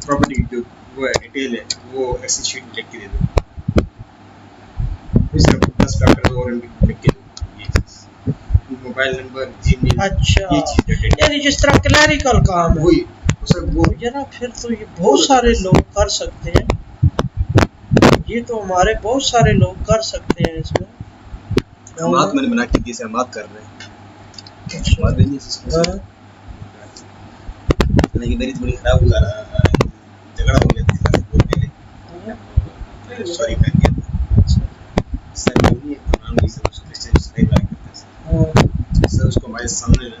Speaker 1: प्रॉपर्टी जो वो है डिटेल है वो ऐसी शीट में लिख के दे दो, इसका 10 फैक्टर और लिख के दो, ये चीज़ मोबाइल नंबर जीमेल
Speaker 2: अच्छा
Speaker 1: ये चीज़
Speaker 2: यानी जिस तरह क्लैरिकल काम है
Speaker 1: वही वो
Speaker 2: जरा, फिर तो ये बहुत सारे लोग कर सकते हैं, ये तो हमारे बहुत सारे लोग कर सकते हैं इसमें।
Speaker 1: हमाद मैंने बना के दिए, हमाद कर रहे हैं हमाद नहीं इसमें लेकिन मेरी थोड़ी खराब हुआ रहा, झगड़ा हो गया था बहुत पहले, सॉरी कर दिया था सर, नहीं तमाम ये सब क्रिश्चियन से नहीं लाइक करते सर, उसको हमारे सामने ना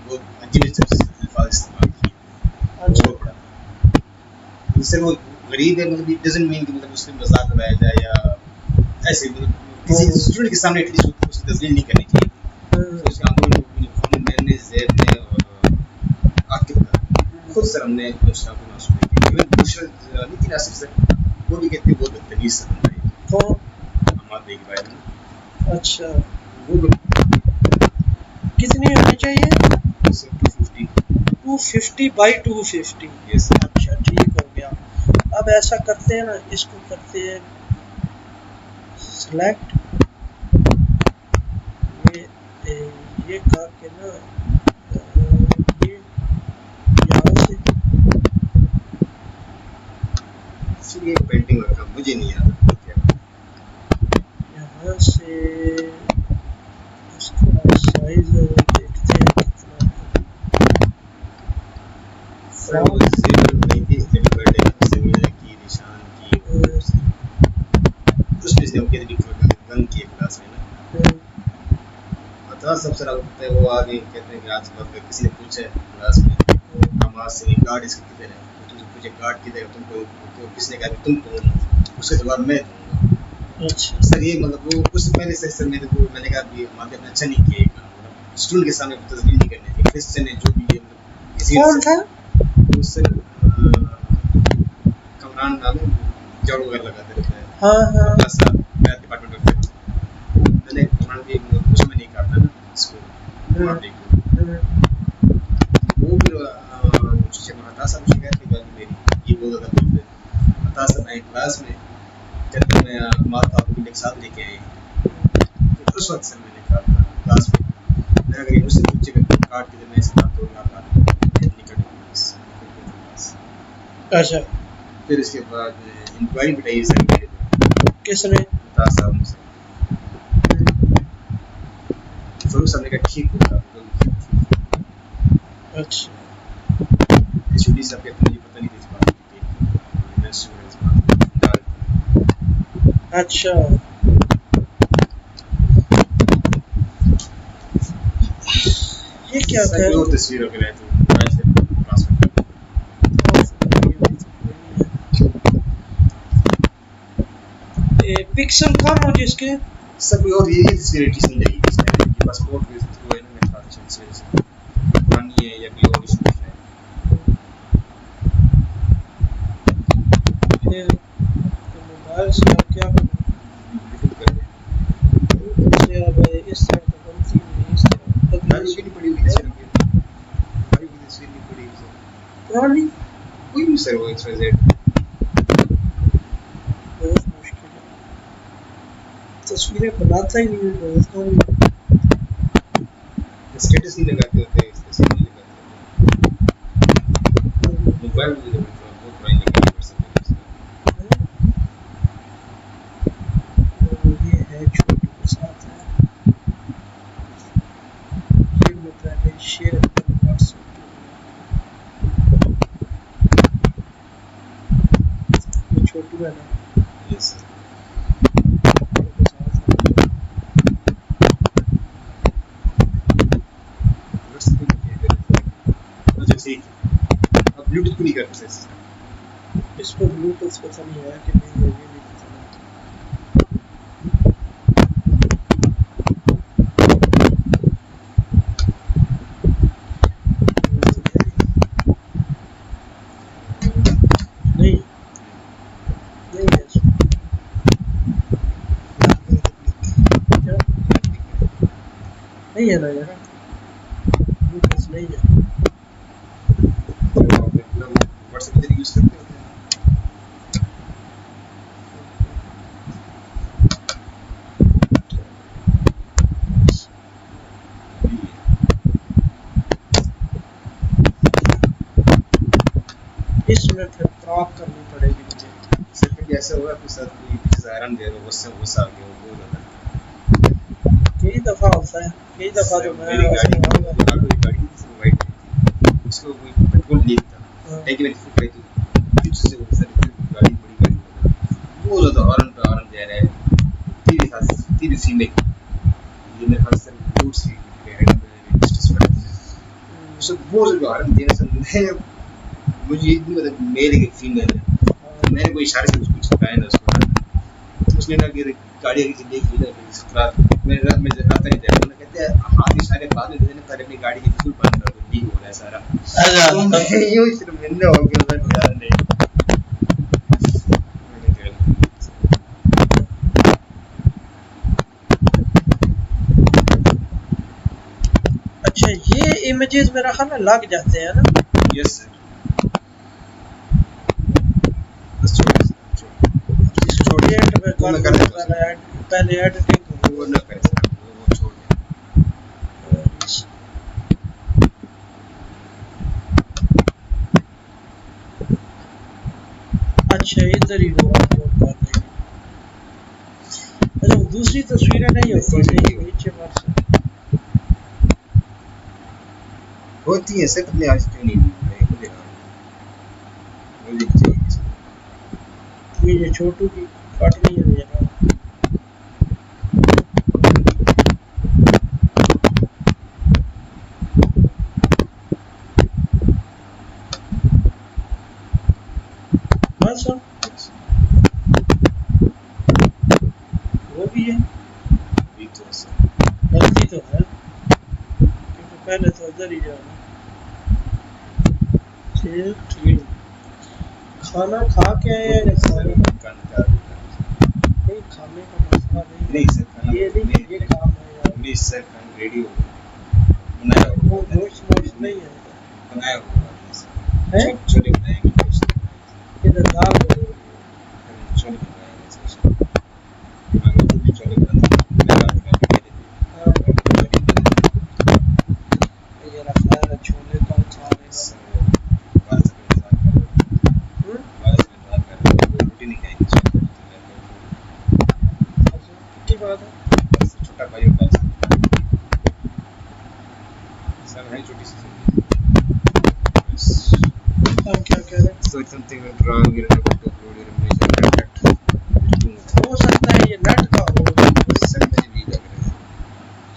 Speaker 1: बहुत अजीब अल्फाज इस्तेमाल किए, अच्छा पड़ा जिससे वो गरीब है, मतलब इट डजंट मीन कि मतलब उसके मजाक उड़ाया जाए या ऐसे, मतलब किसी स्टूडेंट के सामने एटलीस्ट उसकी तस्लील नहीं करनी चाहिए। तो उसके आंखों में ज़ेब ने और आकिब का खुद सर हमने कुछ ना कुछ सुने कि इवन दूसरा लेकिन आसिफ सर वो भी कहते हैं बहुत बदतमीज सर हमारे, तो हमारे देख पाए ना। अच्छा वो
Speaker 2: कितनी होनी चाहिए?
Speaker 1: 250
Speaker 2: by 250।
Speaker 1: यस
Speaker 2: अच्छा ठीक हो गया। अब ऐसा करते हैं ना, इसको करते हैं सेलेक्ट, ये करके ना ये यहाँ से
Speaker 1: ये पेंटिंग वर्क मुझे नहीं आता
Speaker 2: यहाँ से इसका साइज देखते हैं कितना
Speaker 1: सर, वो ज़ेब नहीं थी, हैप्पी बर्थडे समीरा की, निशान की, उसमें से हम कहते हैं गन की क्लास में ना पता सब सर होता है, वो आगे कहते हैं कि आज मतलब किसी ने पूछा क्लास में हमारे से गार्ड इसके किधर है, तो तुमसे पूछे गार्ड किधर है, तुमको तो किसने कहा तुम कौन हो, उसका जवाब मैं दूंगा।
Speaker 2: अच्छा
Speaker 1: सर ये मतलब वो उससे पहले से सर मैंने कहा कि हमारे अपने अच्छा नहीं किया, मतलब स्टूडेंट के सामने तस्वीर नहीं करनी थी, क्रिश्चियन है जो भी है, मतलब किसी
Speaker 2: कौन था
Speaker 1: उससे कमरान नाम है, झाड़ू वगैरह लगाते रहता है,
Speaker 2: हाँ
Speaker 1: अपना साथ मैथ डिपार्टमेंट में मैंने कमरान की कुछ में नहीं काटा ना इसको मार देखो वो फिर हता साहब शिकायत की बात मेरी ये बहुत ज़्यादा बोलते हैं, हता साहब आए क्लास में कहते हैं मैं माता आपको एक साथ लेके आए, तो उस वक्त से मैंने कहा क्लास में मैं अगर ये मुझसे पूछे काट के मैं इसे काट दूँगा काट निकल बस।
Speaker 2: अच्छा
Speaker 1: फिर इसके बाद इंक्वायरी बिठाई सर मेरे पे,
Speaker 2: किसने?
Speaker 1: हता साहब ने फ़रूक साहब ने कहा ठीक होगा,
Speaker 2: अच्छा
Speaker 1: एचओडी साहब कहते मुझे पता नहीं था इस बात की, मैं स्टूडेंट इस बात डाल
Speaker 2: अच्छा ये क्या
Speaker 1: सर
Speaker 2: कर
Speaker 1: और तस्वीर वगैरह तो मोबाइल से ट्रांसफर कर
Speaker 2: पिक्सल कम हो जिसके
Speaker 1: सब कोई और ये तस्वीर एटलीस्ट नहीं लगेगी इस टाइम की पासपोर्ट के थ्रू है ना, मेरे ख्याल से पुरानी है या कोई और इशू है। भाई भी नहीं पड़ी हुई सर, भाई की तस्वीर नहीं पड़ी हुई सर,
Speaker 2: पुरानी
Speaker 1: कोई भी सर, वो XYZ
Speaker 2: बहुत मुश्किल है, तस्वीरें बनाता ही नहीं हूँ दोस्तों भी।
Speaker 1: स्टेटस नहीं लगाते होते, इस तस्वीर नहीं लगाते होते, मोबाइल में जब बहुत पुरानी लगी है WhatsApp
Speaker 2: ये है छोटू के साथ है, ये मैं पहले शेयर करूँ व्हाट्सएप पे, ये छोटू है ना,
Speaker 1: पे। यस सर,
Speaker 2: छोटू के साथ है।
Speaker 1: WhatsApp पे भी किया करें। अच्छा ठीक है, अब ब्लूटूथ को नहीं करते सर इसका।
Speaker 2: इस पर ब्लूटूथ पता नहीं है कि नहीं है, ये नहीं पता। नहीं नहीं है इसमें। क्या नहीं है ना यार, ब्लूटूथ नहीं है।
Speaker 1: WhatsApp पे यूज करते होते हैं।
Speaker 2: इसमें फिर क्रॉप करनी पड़ेगी मुझे।
Speaker 1: सर कभी ऐसा हुआ आपके साथ, कोई पीछे से आयरन दे रहा हो, गुस्सा आ गया हो बहुत ज़्यादा?
Speaker 2: कई दफ़ा होता है, कई दफ़ा
Speaker 1: सर
Speaker 2: तो मैं
Speaker 1: मेरी गाड़ी
Speaker 2: ऐसे होगा।
Speaker 1: गाड़ी थी सर, वाइट थी, उसको कोई पेट्रोल लीक था,
Speaker 2: हाँ,
Speaker 1: टैंकी में फूट रही थी, पीछे से वो सर गाड़ी, बड़ी गाड़ी बहुत ज़्यादा हॉर्न पे हॉर्न दे रहा है, तीन सीने, ये मेरे हाथ से रोड से डिस्टेंस पड़ा था, उससे बहुत ज़्यादा हॉर्न देने से मुझे ये नहीं पता मेल है कि फीमेल है, तो मैंने कोई इशारे से उसको छुपाया ना उसको, तो उसने ना कि गाड़ी की देख ली ना, मेरे रात में रास्ता नहीं देखा, उन्होंने कहते हैं हाथ इशारे बाद में देने पर अपनी गाड़ी की फुल बंद कर दो, लीक हो रहा है सारा, तो मैं यूं सिर्फ मिलने हो गया सर, यार नहीं मैंने कहा,
Speaker 2: अच्छा ये इमेजेस मेरा ख्याल में लग जाते हैं ना।
Speaker 1: यस सर, बस छोड़ छोड़
Speaker 2: एडिट में
Speaker 1: वो
Speaker 2: कर
Speaker 1: मैं कर
Speaker 2: लूँ,
Speaker 1: देता हूँ सर,
Speaker 2: पहले एडिटिंग
Speaker 1: वो
Speaker 2: करूँगा।
Speaker 1: ना करें सर, वो छोड़ दें।
Speaker 2: अच्छा इधर ही वो अपलोड कर देंगे। अच्छा दूसरी तस्वीरें नहीं होती, नहीं नीचे पर
Speaker 1: होती है सर, अपने आज क्यों नहीं है, मुझे चाहिए सर।
Speaker 2: ये छोटू की काटनी है मेरा। बस वो भी है,
Speaker 1: अभी तो सर
Speaker 2: गलती तो है क्योंकि पहले तो उधर ही जाना। ठीक, खाना खा के आए हैं या खाना, नहीं खाने का मसला नहीं है,
Speaker 1: नहीं सर, खाना
Speaker 2: ये नहीं ये काम है यार,
Speaker 1: नहीं सर, खाना रेडी हो बनाया
Speaker 2: वो
Speaker 1: होगा,
Speaker 2: गोश्त वोश्त नहीं है
Speaker 1: बनाया होगा सर,
Speaker 2: है
Speaker 1: छोले बनाएंगे,
Speaker 2: इधर दाल हो रही
Speaker 1: छोले बनाएंगे सर, मैं खुद भी छोले बनाता हूँ, मैं रात में भी
Speaker 2: है। ये रखा है छोले कौन खा लेगा।
Speaker 1: सर बात से इंतजार कर रहे हो,
Speaker 2: हम्म?
Speaker 1: बात से इंतजार कर रहे हो, रोटी नहीं खाएंगे सर,
Speaker 2: अच्छा कितनी बात है।
Speaker 1: बस छोटा भाई होता है सर, है छोटी सी बस,
Speaker 2: हम क्या कह रहे हैं,
Speaker 1: so something went wrong, you're not able to upload your image on that,
Speaker 2: हो सकता है ये नेट का हो,
Speaker 1: सर मुझे भी लग रहा है,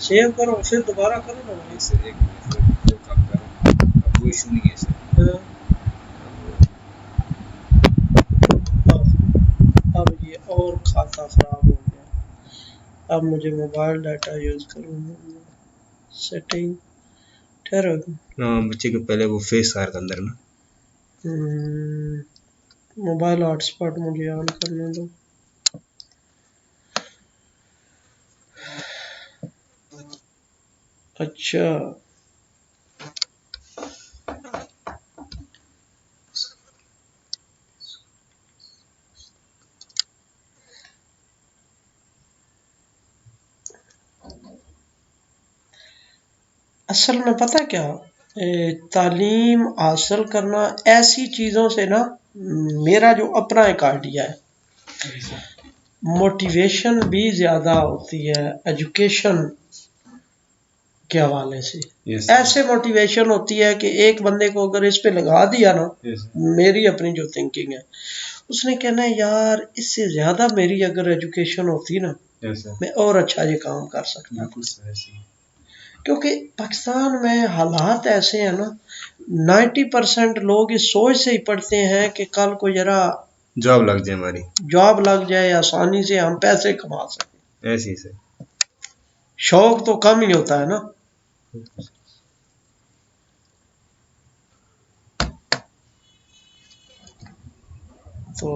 Speaker 2: सेव करो फिर दोबारा करो ना भाई।
Speaker 1: सर एक मिनट वो काम करो, अब वो इशू नहीं है सर,
Speaker 2: हाँ, अब ये और खाता खराब हो गया, अब मुझे मोबाइल डाटा यूज करूँगा, सेटिंग ठहरो।
Speaker 1: हाँ बच्चे के पहले वो फेस आ रहा था अंदर ना,
Speaker 2: मोबाइल हॉटस्पॉट मुझे ऑन करने दो। अच्छा, असल में पता क्या, तालीम हासिल करना ऐसी चीज़ों से ना, मेरा जो अपना एक आइडिया है, मोटिवेशन भी ज़्यादा होती है एजुकेशन के हवाले से।
Speaker 1: Yes.
Speaker 2: ऐसे मोटिवेशन होती है कि एक बंदे को अगर इस पे लगा दिया ना,
Speaker 1: Yes.
Speaker 2: मेरी अपनी जो थिंकिंग है, उसने कहना है यार इससे ज़्यादा मेरी अगर एजुकेशन होती ना,
Speaker 1: Yes, sir.
Speaker 2: मैं और अच्छा ये काम कर सकता।
Speaker 1: बिल्कुल सर, ऐसे ही।
Speaker 2: क्योंकि पाकिस्तान में हालात ऐसे हैं ना, 90% लोग इस सोच से ही पढ़ते हैं कि कल को जरा
Speaker 1: जॉब लग जाए हमारी,
Speaker 2: जॉब लग जाए, आसानी से हम पैसे कमा सकें।
Speaker 1: ऐसे ही सर।
Speaker 2: शौक तो कम ही होता है ना। तो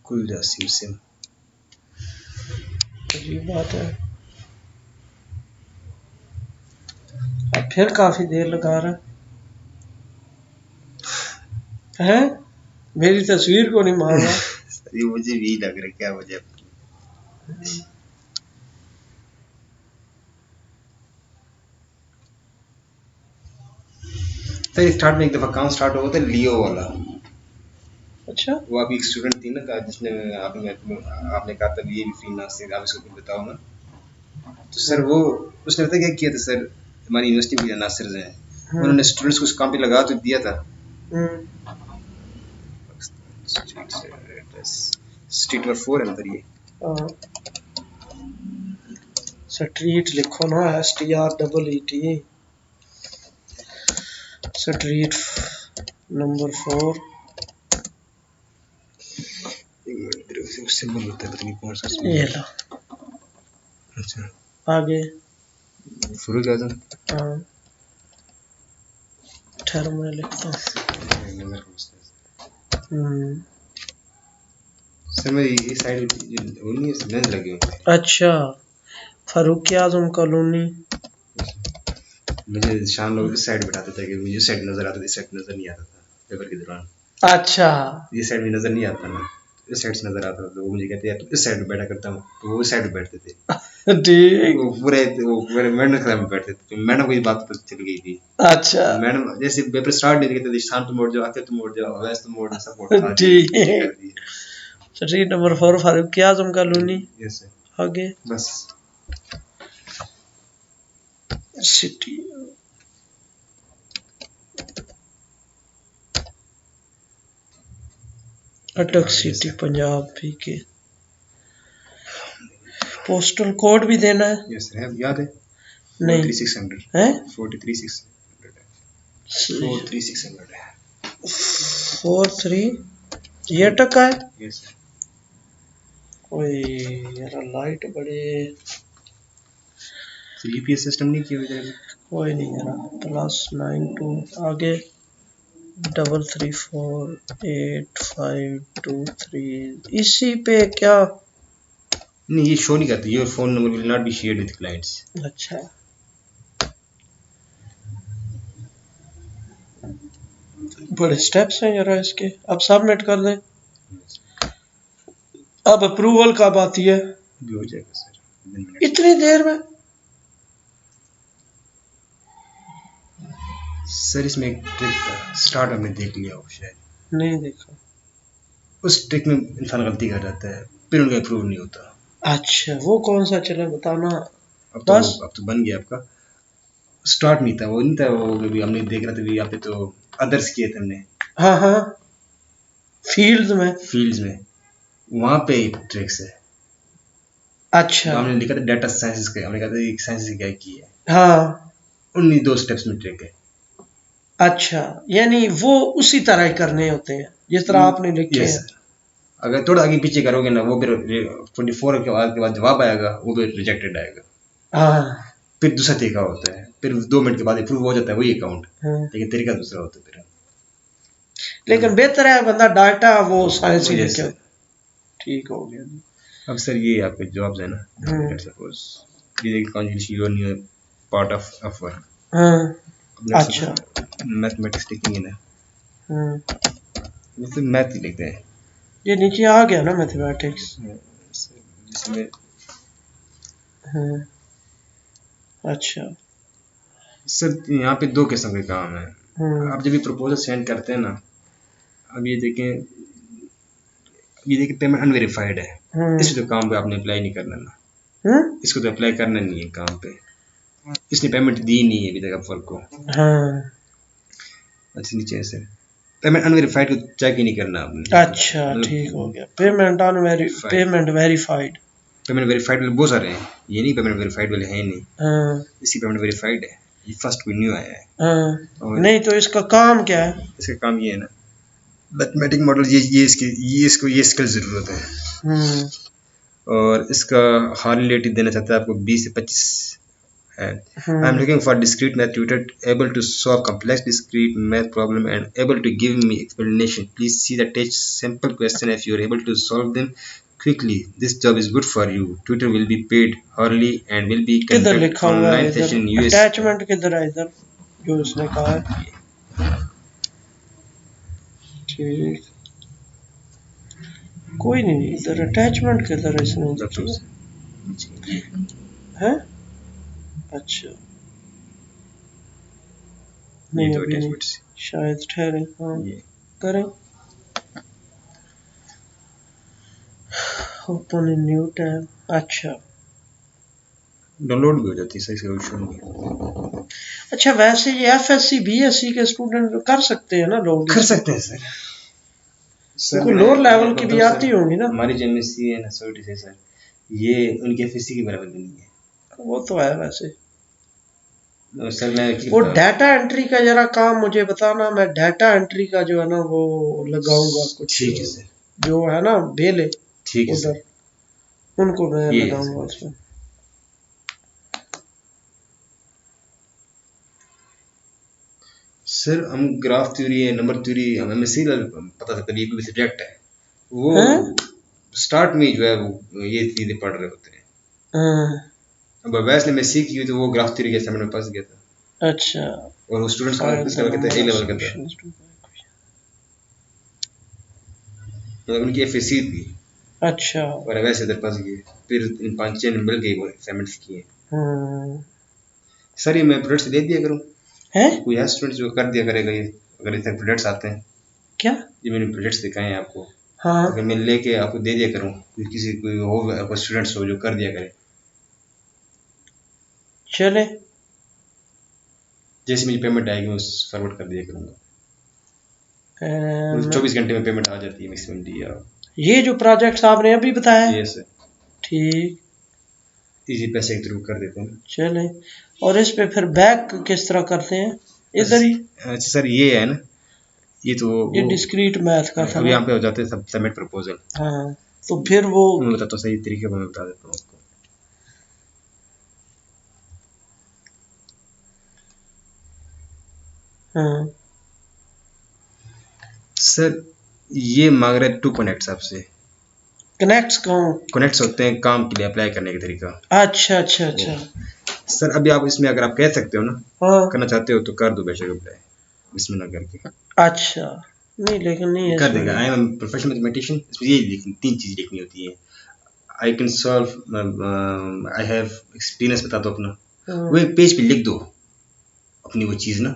Speaker 1: कुल जासिम सिम।
Speaker 2: अजीब बात है, अब फिर काफी देर लगा रहा है, मेरी तस्वीर को नहीं मान रहा।
Speaker 1: सर ये मुझे भी लग रहा है, क्या वजह। सर स्टार्ट में एक दफा काम स्टार्ट हुआ था लियो वाला।
Speaker 2: अच्छा,
Speaker 1: वो अभी एक स्टूडेंट थी ना का, जिसने आपने कहा था ये भी फ्री नासिर, आप इसको बताओ ना। तो सर वो उसने पता क्या किया था सर, हमारी यूनिवर्सिटी में नासिर हैं, उन्होंने स्टूडेंट्स को उस काम पे लगा तो दिया था। स्ट्रीट नंबर 4 है अंदर ये।
Speaker 2: स्ट्रीट लिखो ना, STREET, स्ट्रीट नंबर 4।
Speaker 1: सिंबल होता है, पता नहीं कौन सा
Speaker 2: ये
Speaker 1: सिंबल।
Speaker 2: लो,
Speaker 1: अच्छा,
Speaker 2: आगे।
Speaker 1: फरूक आजम।
Speaker 2: हाँ, ठहरो मैं लिखता हूँ।
Speaker 1: सर मैं ये साइड वो नहीं है, लेंस लगे हुए हैं।
Speaker 2: अच्छा, फारूक आजम कॉलोनी।
Speaker 1: मुझे शाम लोग इस साइड बैठाते थे कि मुझे इस साइड नजर आता था, इस साइड नजर नहीं आता था पेपर के दौरान।
Speaker 2: अच्छा,
Speaker 1: ये साइड में नजर नहीं आता ना, इस साइड से नजर आता था, तो वो मुझे कहते यार इस साइड पे बैठा करता हूँ, तो वो इस साइड पे बैठते थे।
Speaker 2: ठीक।
Speaker 1: वो पूरे मैडम के सामने बैठते थे, तो मैडम को ये बात पता चल गई थी।
Speaker 2: अच्छा,
Speaker 1: मैडम जैसे पेपर स्टार्ट नहीं कहते थे, शाम तो मोड़ जाओ, आके तो मोड़ जाओ, वैसे तो मोड़ सब मोड़ खा
Speaker 2: ठीक।
Speaker 1: दिए।
Speaker 2: स्ट्रीट नंबर 4 फारूक आजम कॉलोनी।
Speaker 1: यस सर,
Speaker 2: आगे
Speaker 1: बस।
Speaker 2: सिटी, अटक सिटी पंजाब पीके। पोस्टल कोड भी देना है?
Speaker 1: यस सर, है याद है।
Speaker 2: नहीं
Speaker 1: 43600
Speaker 2: है,
Speaker 1: 43600 43600 है।
Speaker 2: 43 ये अटक का है।
Speaker 1: Yes sir.
Speaker 2: ओए यार लाइट बड़े,
Speaker 1: यूपीएस सिस्टम नहीं किया हुआ है।
Speaker 2: कोई नहीं यार, +92 आगे 3348523 इसी पे क्या?
Speaker 1: नहीं ये शो नहीं करती, your phone number will not be shared with clients.
Speaker 2: अच्छा, बड़े स्टेप्स हैं जरा इसके। अब सबमिट कर दें, अब अप्रूवल कब आती है?
Speaker 1: भी हो जाएगा सर,
Speaker 2: इतनी देर में?
Speaker 1: सर इसमें एक ट्रिक था, स्टार्ट हमने देख लिया हो शायद।
Speaker 2: नहीं देखा।
Speaker 1: उस ट्रिक में इंसान गलती कर जाता है, फिर उनका अप्रूव नहीं होता।
Speaker 2: अच्छा, वो कौन सा चले बताना।
Speaker 1: अब तो बन गया आपका। स्टार्ट नहीं था, वो नहीं था, वो भी हमने देख रहा था, यहाँ पे तो अदर्स किए थे हमने।
Speaker 2: हाँ हाँ, फील्ड
Speaker 1: में वहां पे एक ट्रिक्स है।
Speaker 2: अच्छा,
Speaker 1: हमने लिखा था डाटा साइंसेस का, हमने कहा था एक साइंस क्या की है,
Speaker 2: हाँ,
Speaker 1: उन्हीं 2 स्टेप्स में ट्रिक है।
Speaker 2: अच्छा, यानी वो उसी तरह ही करने होते हैं जिस तरह आपने लिखे हैं।
Speaker 1: अगर थोड़ा आगे पीछे करोगे ना, वो फिर 24 के बाद जवाब आएगा, वो फिर रिजेक्टेड आएगा।
Speaker 2: हाँ
Speaker 1: फिर दूसरा तरीका होता है, फिर 2 मिनट के बाद अप्रूव हो जाता है वही अकाउंट,
Speaker 2: हाँ,
Speaker 1: लेकिन तरीका दूसरा होता है फिर।
Speaker 2: लेकिन बेहतर है बंदा डाटा वो साइंस ही
Speaker 1: वही
Speaker 2: लिखे।
Speaker 1: जैसे
Speaker 2: ठीक हो गया जी।
Speaker 1: अब सर ये आपके जॉब्स है ना, लेट्स सपोज ये देखिए conjugation your new part of work.
Speaker 2: हाँ अच्छा
Speaker 1: मैथमेटिक्स लिखेंगे ना,
Speaker 2: हाँ
Speaker 1: मतलब मैथ ही लिखते हैं।
Speaker 2: ये नीचे आ गया ना मैथमेटिक्स।
Speaker 1: जिसमें
Speaker 2: हाँ अच्छा
Speaker 1: सर यहाँ पे दो किस्म के काम है। आप जब ये प्रपोजल सेंड करते हैं ना, अब ये देखें पेमेंट अनवेरीफाइड है, इस तो काम पे आपने अप्लाई नहीं करना ना, इसको तो अप्लाई करना नहीं है काम पे, इसने पेमेंट दी नहीं है अभी तक अपवर्क को।
Speaker 2: हाँ
Speaker 1: अच्छा नीचे से पेमेंट अनवेरीफाइड को चेक ही नहीं करना आपने।
Speaker 2: अच्छा ठीक हो गया। Payment verified.
Speaker 1: पेमेंट वेरीफाइड वाले बहुत सारे हैं, ये नहीं पेमेंट वेरीफाइड वाले हैं नहीं।
Speaker 2: हाँ
Speaker 1: इसकी पेमेंट वेरीफाइड है, ये फर्स्ट कोई न्यू आया है।
Speaker 2: हाँ नहीं तो इसका काम क्या है?
Speaker 1: इसका काम ये है ना, मैथमेटिक मॉडल, ये स्किल ज़रूरत है। और इसका हाल रिलेटेड देना चाहता है आपको 20 से 25 है। I am looking for discrete math tutor able to solve complex discrete math problem and able to give me explanation. Please see the test simple question if you are able to solve them quickly. This job is good for you. Tutor will be paid hourly and will be
Speaker 2: किधर
Speaker 1: conducted
Speaker 2: लिखा हुआ है
Speaker 1: online
Speaker 2: इधर?
Speaker 1: session in US.
Speaker 2: अटैचमेंट किधर है इधर जो इसने कहा है? ठीक कोई नहीं, इधर अटैचमेंट किधर है इसने लिखी है? अच्छा नहीं अभी नहीं, शायद ठहरे। हाँ करें। Open in new tab. अच्छा
Speaker 1: डाउनलोड भी हो जाती है, सही से इशू नहीं।
Speaker 2: अच्छा वैसे ये एफएससी बीएससी के स्टूडेंट कर सकते हैं ना लोग?
Speaker 1: कर सकते हैं सर।
Speaker 2: उनको लोअर लेवल की भी आती होंगी ना?
Speaker 1: हमारी जो एमएससी है ना सर, ये उनकी एफएससी की बराबर नहीं है।
Speaker 2: वो तो है वैसे।
Speaker 1: सर मैं
Speaker 2: वो डाटा एंट्री का जरा काम मुझे बताना, मैं डाटा एंट्री का जो है ना वो लगाऊंगा कुछ।
Speaker 1: ठीक है सर।
Speaker 2: जो है ना बेले
Speaker 1: ठीक है
Speaker 2: उधर, उनको मैं लगाऊंगा उसमें।
Speaker 1: सर हम ग्राफ थ्योरी है, नंबर थ्योरी हमें एमएससी पता था कभी कोई सब्जेक्ट है वो स्टार्ट में जो है वो ये चीजें पढ़ रहे होते हैं। अब वैसे मैं सीख की तो वो ग्राफ थ्योरी के सेमेस्टर में फंस गया था।
Speaker 2: अच्छा
Speaker 1: और वो स्टूडेंट्स का किस लेवल का था? ए लेवल का था, मतलब उनकी एफएससी थी।
Speaker 2: अच्छा
Speaker 1: और वैसे इधर फंस गए, फिर 5-6 मिल गए वो असाइनमेंट्स किए। सर ये मैं प्रोजेक्ट्स दे दिया करूँ
Speaker 2: है?
Speaker 1: कोई है स्टूडेंट जो कर दिया करेगा ये, अगर इतने प्रोजेक्ट्स आते हैं?
Speaker 2: क्या
Speaker 1: ये मैंने प्रोजेक्ट्स दिखाए हैं आपको।
Speaker 2: हाँ
Speaker 1: अगर मैं लेके आपको दे दिया करूँ, कोई हो आपको स्टूडेंट्स हो जो कर दिया करे,
Speaker 2: चले
Speaker 1: जैसे मेरी पेमेंट आएगी मैं फॉरवर्ड कर दिया करूँगा। 24 घंटे में पेमेंट आ जाती है मैक्सिमम डी।
Speaker 2: ये जो प्रोजेक्ट्स आपने अभी बताया?
Speaker 1: Yes sir. ठीक, इजी पैसे के थ्रू कर देते हैं।
Speaker 2: चले, और इस पे फिर बैक किस तरह करते हैं? इधर ही?
Speaker 1: अच्छा सर ये है ना, ये तो
Speaker 2: ये डिस्क्रीट मैथ का था।
Speaker 1: अब यहाँ पे हो जाते हैं सब सबमिट प्रपोजल।
Speaker 2: हाँ तो फिर वो
Speaker 1: मैं बताता हूँ सही तरीके मैं बता देता हूँ आपको।
Speaker 2: हाँ
Speaker 1: सर ये मांग रहे हैं 2 कनेक्ट्स आपसे। कनेक्ट्स होते हैं काम के लिए अप्लाई करने का तरीका।
Speaker 2: अच्छा अच्छा अच्छा
Speaker 1: सर अभी आप इसमें अगर आप कह सकते हो ना,
Speaker 2: हाँ
Speaker 1: करना चाहते हो तो कर दो बेशक अप्लाई, इसमें ना करके।
Speaker 2: अच्छा नहीं लेकिन नहीं
Speaker 1: कर देगा। आई एम प्रोफेशनल मैथमेटिशियन, इसमें ये लिखनी 3 चीज़ लिखनी होती है। आई can solve, I have experience बता दो अपना, वो एक पेज पे लिख दो अपनी वो चीज़ ना,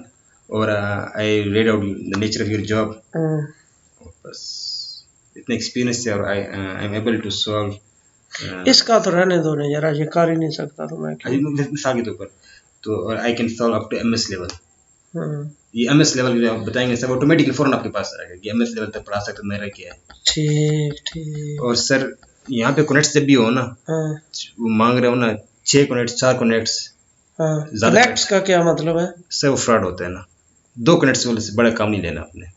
Speaker 1: और I read out the nature of your job, बस इतना एक्सपीरियंस है और I am able to solve.
Speaker 2: इसका तो रहने दो ना जरा, ये कर ही नहीं सकता तो मैं
Speaker 1: मिसाल के तौर पर तो, और I can solve up to MS level. ये एमएस लेवल जो आप बताएंगे सब ऑटोमेटिकली फौरन आपके पास आएगा कि एमएस लेवल तक पढ़ा सकते मेरा क्या है।
Speaker 2: ठीक ठीक।
Speaker 1: और सर यहाँ पे कनेक्ट्स जब भी हो ना, वो मांग रहे हो ना 6 कनेक्ट्स 4 कनेक्ट्स।
Speaker 2: कनेक्ट्स का क्या मतलब है?
Speaker 1: सर वो फ्रॉड होता है ना, 2 कनेक्ट्स वाले से बड़ा काम नहीं लेना आपने।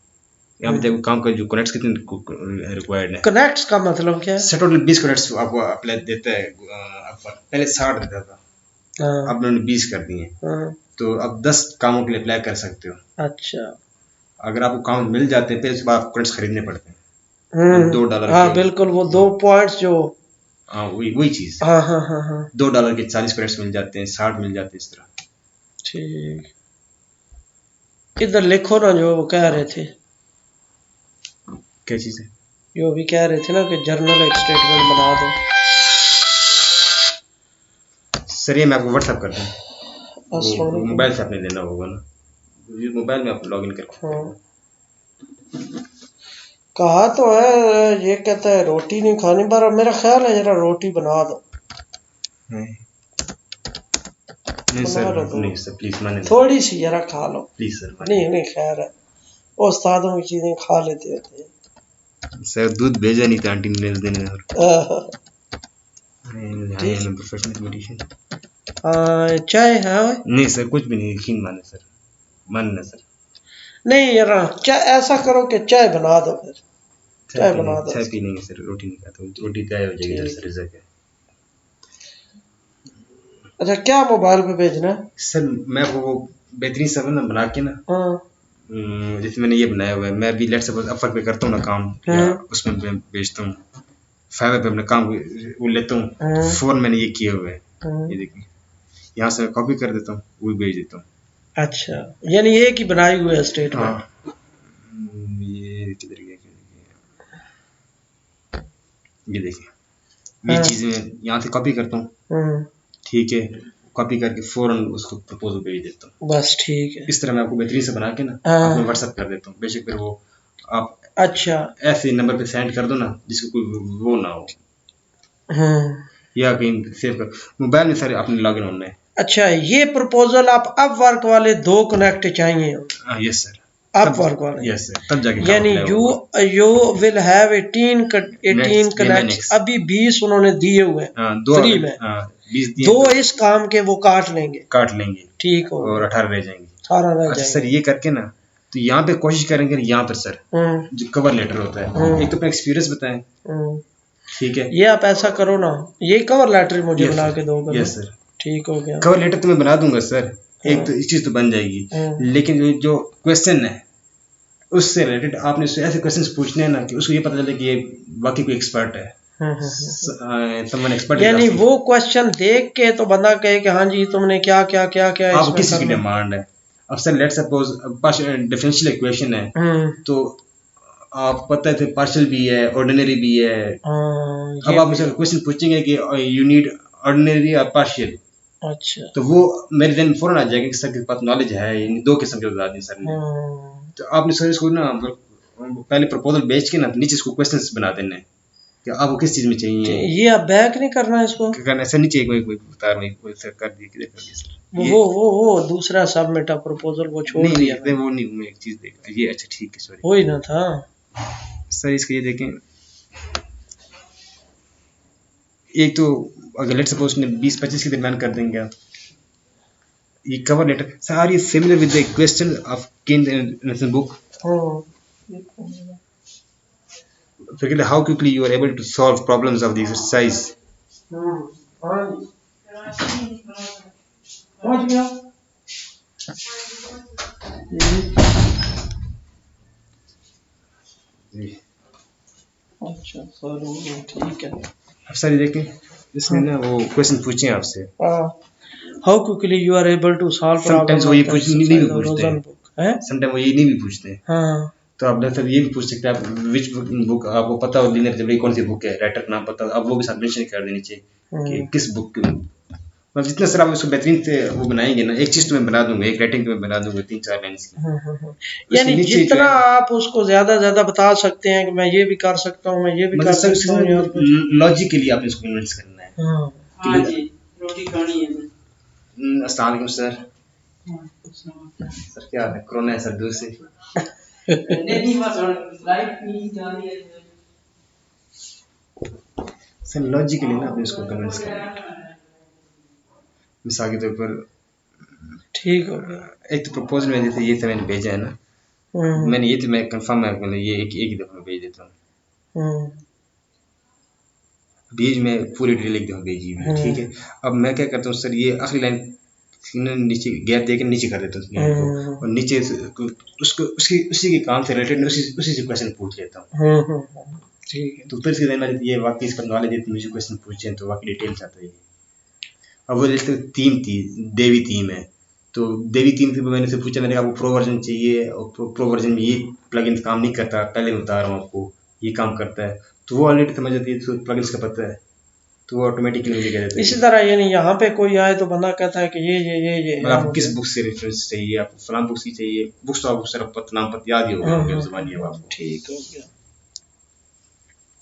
Speaker 1: यहाँ पे देखो काम का जो कनेक्ट्स कितने रिक्वायर्ड है।
Speaker 2: कनेक्ट्स का मतलब क्या है?
Speaker 1: सर टोटल 20 कनेक्ट्स आपको अप्लाई देता है, पहले 60 देता था, अब उन्होंने 20 कर दिए, तो अब 10 कामों के लिए अप्लाई कर सकते हो।
Speaker 2: अच्छा
Speaker 1: अगर आपको काम मिल जाते हैं फिर उसके बाद आपको कनेक्ट्स खरीदने पड़ते हैं $2।
Speaker 2: हाँ बिल्कुल, वो 2 पॉइंट्स जो
Speaker 1: हाँ वही वही चीज़।
Speaker 2: हाँ हाँ हाँ हाँ
Speaker 1: $2 के 40 क्रेडिट्स मिल जाते हैं, 60 मिल जाते हैं इस तरह।
Speaker 2: ठीक। इधर लिखो ना जो वो कह रहे थे,
Speaker 1: क्या चीज़ है?
Speaker 2: जो भी कह रहे थे ना कि जर्नल एक स्टेटमेंट बना दो।
Speaker 1: सर ये मैं आपको व्हाट्सएप कर दूँ,
Speaker 2: अस्सलाम
Speaker 1: वो
Speaker 2: वालेकुम।
Speaker 1: मोबाइल से आपने देना होगा ना, मोबाइल में आप लॉगिन करके
Speaker 2: हाँ कहा तो है, ये कहता है रोटी नहीं खानी, पर मेरा ख्याल है जरा रोटी बना दो।
Speaker 1: नहीं नहीं
Speaker 2: बना
Speaker 1: सर,
Speaker 2: लो दो,
Speaker 1: नहीं सर प्लीज़ माने,
Speaker 2: थोड़ी सी जरा खा लो।
Speaker 1: प्लीज़ सर माने।
Speaker 2: नहीं नहीं खैर है, वो उस्तादों की चीजें खा लेते होते
Speaker 1: सर दूध भेजा नहीं था आंटी ने उस दिन, और
Speaker 2: हैं।
Speaker 1: I am professional mathematician.
Speaker 2: चाय है?
Speaker 1: नहीं सर कुछ भी नहीं, यकीन माने सर, मानना सर।
Speaker 2: नहीं यार, चाय ऐसा करो कि चाय बना दो फिर, चाय बना दो।
Speaker 1: चाय पी नहीं सर, रोटी नहीं खाता, रोटी तय हो जाएगी इधर
Speaker 2: ठीक।
Speaker 1: से रिजल्ट है।
Speaker 2: अच्छा क्या मोबाइल पे भेजना है?
Speaker 1: सर मैं वो बेहतरीन सा ना बना के ना,
Speaker 2: हाँ
Speaker 1: जैसे मैंने ये बनाया हुआ है, मैं अभी लेट सपोज अपवर्क पे करता हूँ ना काम, या
Speaker 2: हाँ
Speaker 1: उसमें मैं बेचता हूँ, फाइवर पे अपना काम वो लेता हूँ,
Speaker 2: हाँ
Speaker 1: फ़ोन मैंने ये किया हुआ है,
Speaker 2: हाँ।
Speaker 1: ये देखिए यहाँ से मैं कॉपी कर देता हूँ, वो भेज देता हूँ।
Speaker 2: अच्छा यानी एक ही बनाई हुई है स्टेटमेंट।
Speaker 1: हाँ ये किधर गया, ये देखिए ये
Speaker 2: हाँ
Speaker 1: चीज़ें मैं यहाँ से कॉपी करता हूँ,
Speaker 2: हाँ
Speaker 1: ठीक है, कॉपी करके फ़ौरन उसको प्रपोजल भेज देता हूँ।
Speaker 2: बस ठीक है।
Speaker 1: इस तरह मैं आपको बेहतरीन से बना के ना
Speaker 2: हाँ
Speaker 1: आपको व्हाट्सएप कर देता हूँ, बेशक फिर वो आप
Speaker 2: अच्छा
Speaker 1: ऐसे नंबर पे सेंड कर दो ना जिसको कोई वो ना हो,
Speaker 2: हाँ
Speaker 1: या कहीं सेव कर मोबाइल में सर आपने लॉगिन होना है।
Speaker 2: अच्छा, ये प्रपोजल आप अब वर्क वाले दो कनेक्ट चाहिए,
Speaker 1: यस सर,
Speaker 2: अब
Speaker 1: तब
Speaker 2: वर्क वाले,
Speaker 1: यस सर तब जाके काम
Speaker 2: यानी
Speaker 1: अप्लाई
Speaker 2: यू
Speaker 1: होगा।
Speaker 2: यू विल हैव 18
Speaker 1: ये मैं
Speaker 2: कनेक्ट्स, अभी 20 उन्होंने दिए हुए हैं
Speaker 1: हाँ दो
Speaker 2: फ्री में,
Speaker 1: 20 दिए
Speaker 2: दो
Speaker 1: तो
Speaker 2: इस काम के वो काट लेंगे।
Speaker 1: काट लेंगे
Speaker 2: ठीक हो
Speaker 1: और
Speaker 2: गया,
Speaker 1: 18 रह जाएंगे।
Speaker 2: 18 रह
Speaker 1: अच्छा सर
Speaker 2: जाएंगे।
Speaker 1: ये करके ना, तो यहाँ पे कोशिश करेंगे यहाँ पर सर
Speaker 2: हम्म
Speaker 1: जो कवर लेटर होता है, एक तो अपना एक्सपीरियंस बताएं,
Speaker 2: हम्म।
Speaker 1: ठीक है।
Speaker 2: ये आप ऐसा करो ना, ये कवर लेटर मुझे
Speaker 1: यस
Speaker 2: बना
Speaker 1: सर,
Speaker 2: के दोगे ना?
Speaker 1: यस सर,
Speaker 2: ठीक हो गया।
Speaker 1: कवर लेटर तो मैं बना दूंगा सर, एक तो
Speaker 2: हाँ
Speaker 1: इस चीज़ तो बन जाएगी,
Speaker 2: हाँ
Speaker 1: लेकिन जो क्वेश्चन है उससे रिलेटेड आपने उससे ऐसे क्वेश्चंस पूछने हैं ना कि उसको ये पता चले कि ये वाकई कोई एक्सपर्ट है, समवन एक्सपर्ट
Speaker 2: यानी
Speaker 1: इज।
Speaker 2: वो क्वेश्चन देख के तो बंदा कहे कि हाँ जी तुमने क्या क्या क्या क्या
Speaker 1: आपको
Speaker 2: इसमें
Speaker 1: किस चीज़ की
Speaker 2: करना।
Speaker 1: डिमांड है। अब sir let suppose differential equation है, तो आप पता है पार्शियल भी है ऑर्डिनरी भी है, अब
Speaker 2: ये
Speaker 1: आप
Speaker 2: भी
Speaker 1: मुझसे
Speaker 2: है।
Speaker 1: क्वेश्चन पूछेंगे कि यू नीड ऑर्डिनरी या पार्शियल,
Speaker 2: अच्छा
Speaker 1: तो वो मेरे दिन फौरन आ जाएगा कि सर के पास नॉलेज है, इन दो किस्म के बता दी सर ने। तो आपने सर इसको ना पहले प्रपोजल बेच के ना नीचे इसको क्वेश्चंस बना देने हैं कि आपको किस चीज़ में चाहिए,
Speaker 2: ये अब बैक नहीं करना इसको?
Speaker 1: करना ऐसा नहीं चाहिए कोई कोई उतार नहीं कोई सर कर दिए किधर कर दिए सर ये
Speaker 2: वो दूसरा सबमिट प्रपोजल वो छोड़
Speaker 1: नहीं
Speaker 2: दिया
Speaker 1: नहीं वो नहीं, मैं एक चीज़ देखा ये, अच्छा ठीक है सॉरी
Speaker 2: हो ही ना था।
Speaker 1: सर, इसका ये देखें, एक तो अगर लेट सपोज ने 20-25 के दरमियान कर देंगे आप, ये cover letter sir, are you familiar with the question of ken book, figure how quickly you are able to solve problems of the exercise.
Speaker 2: अच्छा ठीक है।
Speaker 1: अब सर ये देखें इसने ना वो क्वेश्चन पूछे हैं आपसे,
Speaker 2: how quickly you are able to solve
Speaker 1: sometimes वो ये पूछ नहीं भी पूछते हैं,
Speaker 2: बुक है।
Speaker 1: समटाइम वो ये नहीं भी पूछते हैं,
Speaker 2: हाँ
Speaker 1: तो आप सर ये भी पूछ सकते हैं आप विच बुक आपको पता हो, लिनियर जब कौन सी बुक है, राइटर का नाम पता हो, आप वो भी साथ मेंशन कर देनी चाहिए कि किस बुक की, मतलब जितना सर आप उसको बेहतरीन से वो बनाएंगे ना, एक चीज़ तो मैं बना दूंगा, एक राइटिंग तो मैं बना दूंगा 3-4 लाइन की,
Speaker 2: यानी जितना आप उसको ज्यादा बता सकते हैं कि मैं ये भी कर सकता हूँ, मैं ये भी कर सकता हूँ,
Speaker 1: लॉजिकली आपने इसको कन्विंस करना है।
Speaker 2: हाँ जी रोटी खानी है।
Speaker 1: अस्सलाम वालेकुम सर। सर क्या हाल है, कोरोना है सर दूर से।
Speaker 2: नहीं बस लाइट नहीं जा रही है
Speaker 1: सर, लॉजिकली ना आपने इसको कन्विंस करना है, मिसाल के तौर पर
Speaker 2: ठीक हो गया।
Speaker 1: एक तो प्रपोजल में जैसे ये तो मैंने भेजा है ना, मैंने ये तो मैं कंफर्म है, मतलब ये एक ही दफ़ा में भेज देता हूँ, भेज में पूरी डिटेल एक दफ़ा भेजी हुई है, ठीक है। अब मैं क्या करता हूँ सर, ये आखिरी लाइन नीचे गैप देकर नीचे कर देता हूँ लाइन को, और नीचे उसको उसकी उसी के काम से रिलेटेड उसी से क्वेश्चन पूछ लेता हूँ,
Speaker 2: ठीक है।
Speaker 1: तो फिर इसके दिन में ये वाकई इस करने वाले जितने मुझे क्वेश्चन पूछे हैं तो वाकई डिटेल चाहता है ये। अब वो जैसे थीम थी, देवी थीम है, तो देवी थीम थी, मैंने से पूछा, मैंने कहा आपको प्रो वर्जन चाहिए और प्रो वर्जन में ये प्लगइन काम नहीं करता, पहले मैं बता रहा हूँ आपको ये काम करता है, तो वो ऑलरेडी समझ जाती है, तो प्लगइन्स का पता है, तो वो ऑटोमेटिकली मुझे कह देता है।
Speaker 2: इसी तरह यानी यहाँ पे कोई आए तो बंदा कहता है कि ये
Speaker 1: मतलब आपको किस बुक से रेफरेंस चाहिए, आपको फलां बुक से चाहिए, बुक्स तो आपको सिर्फ नाम पता याद ही होगा ज़बानी है आपको।
Speaker 2: ठीक हो गया,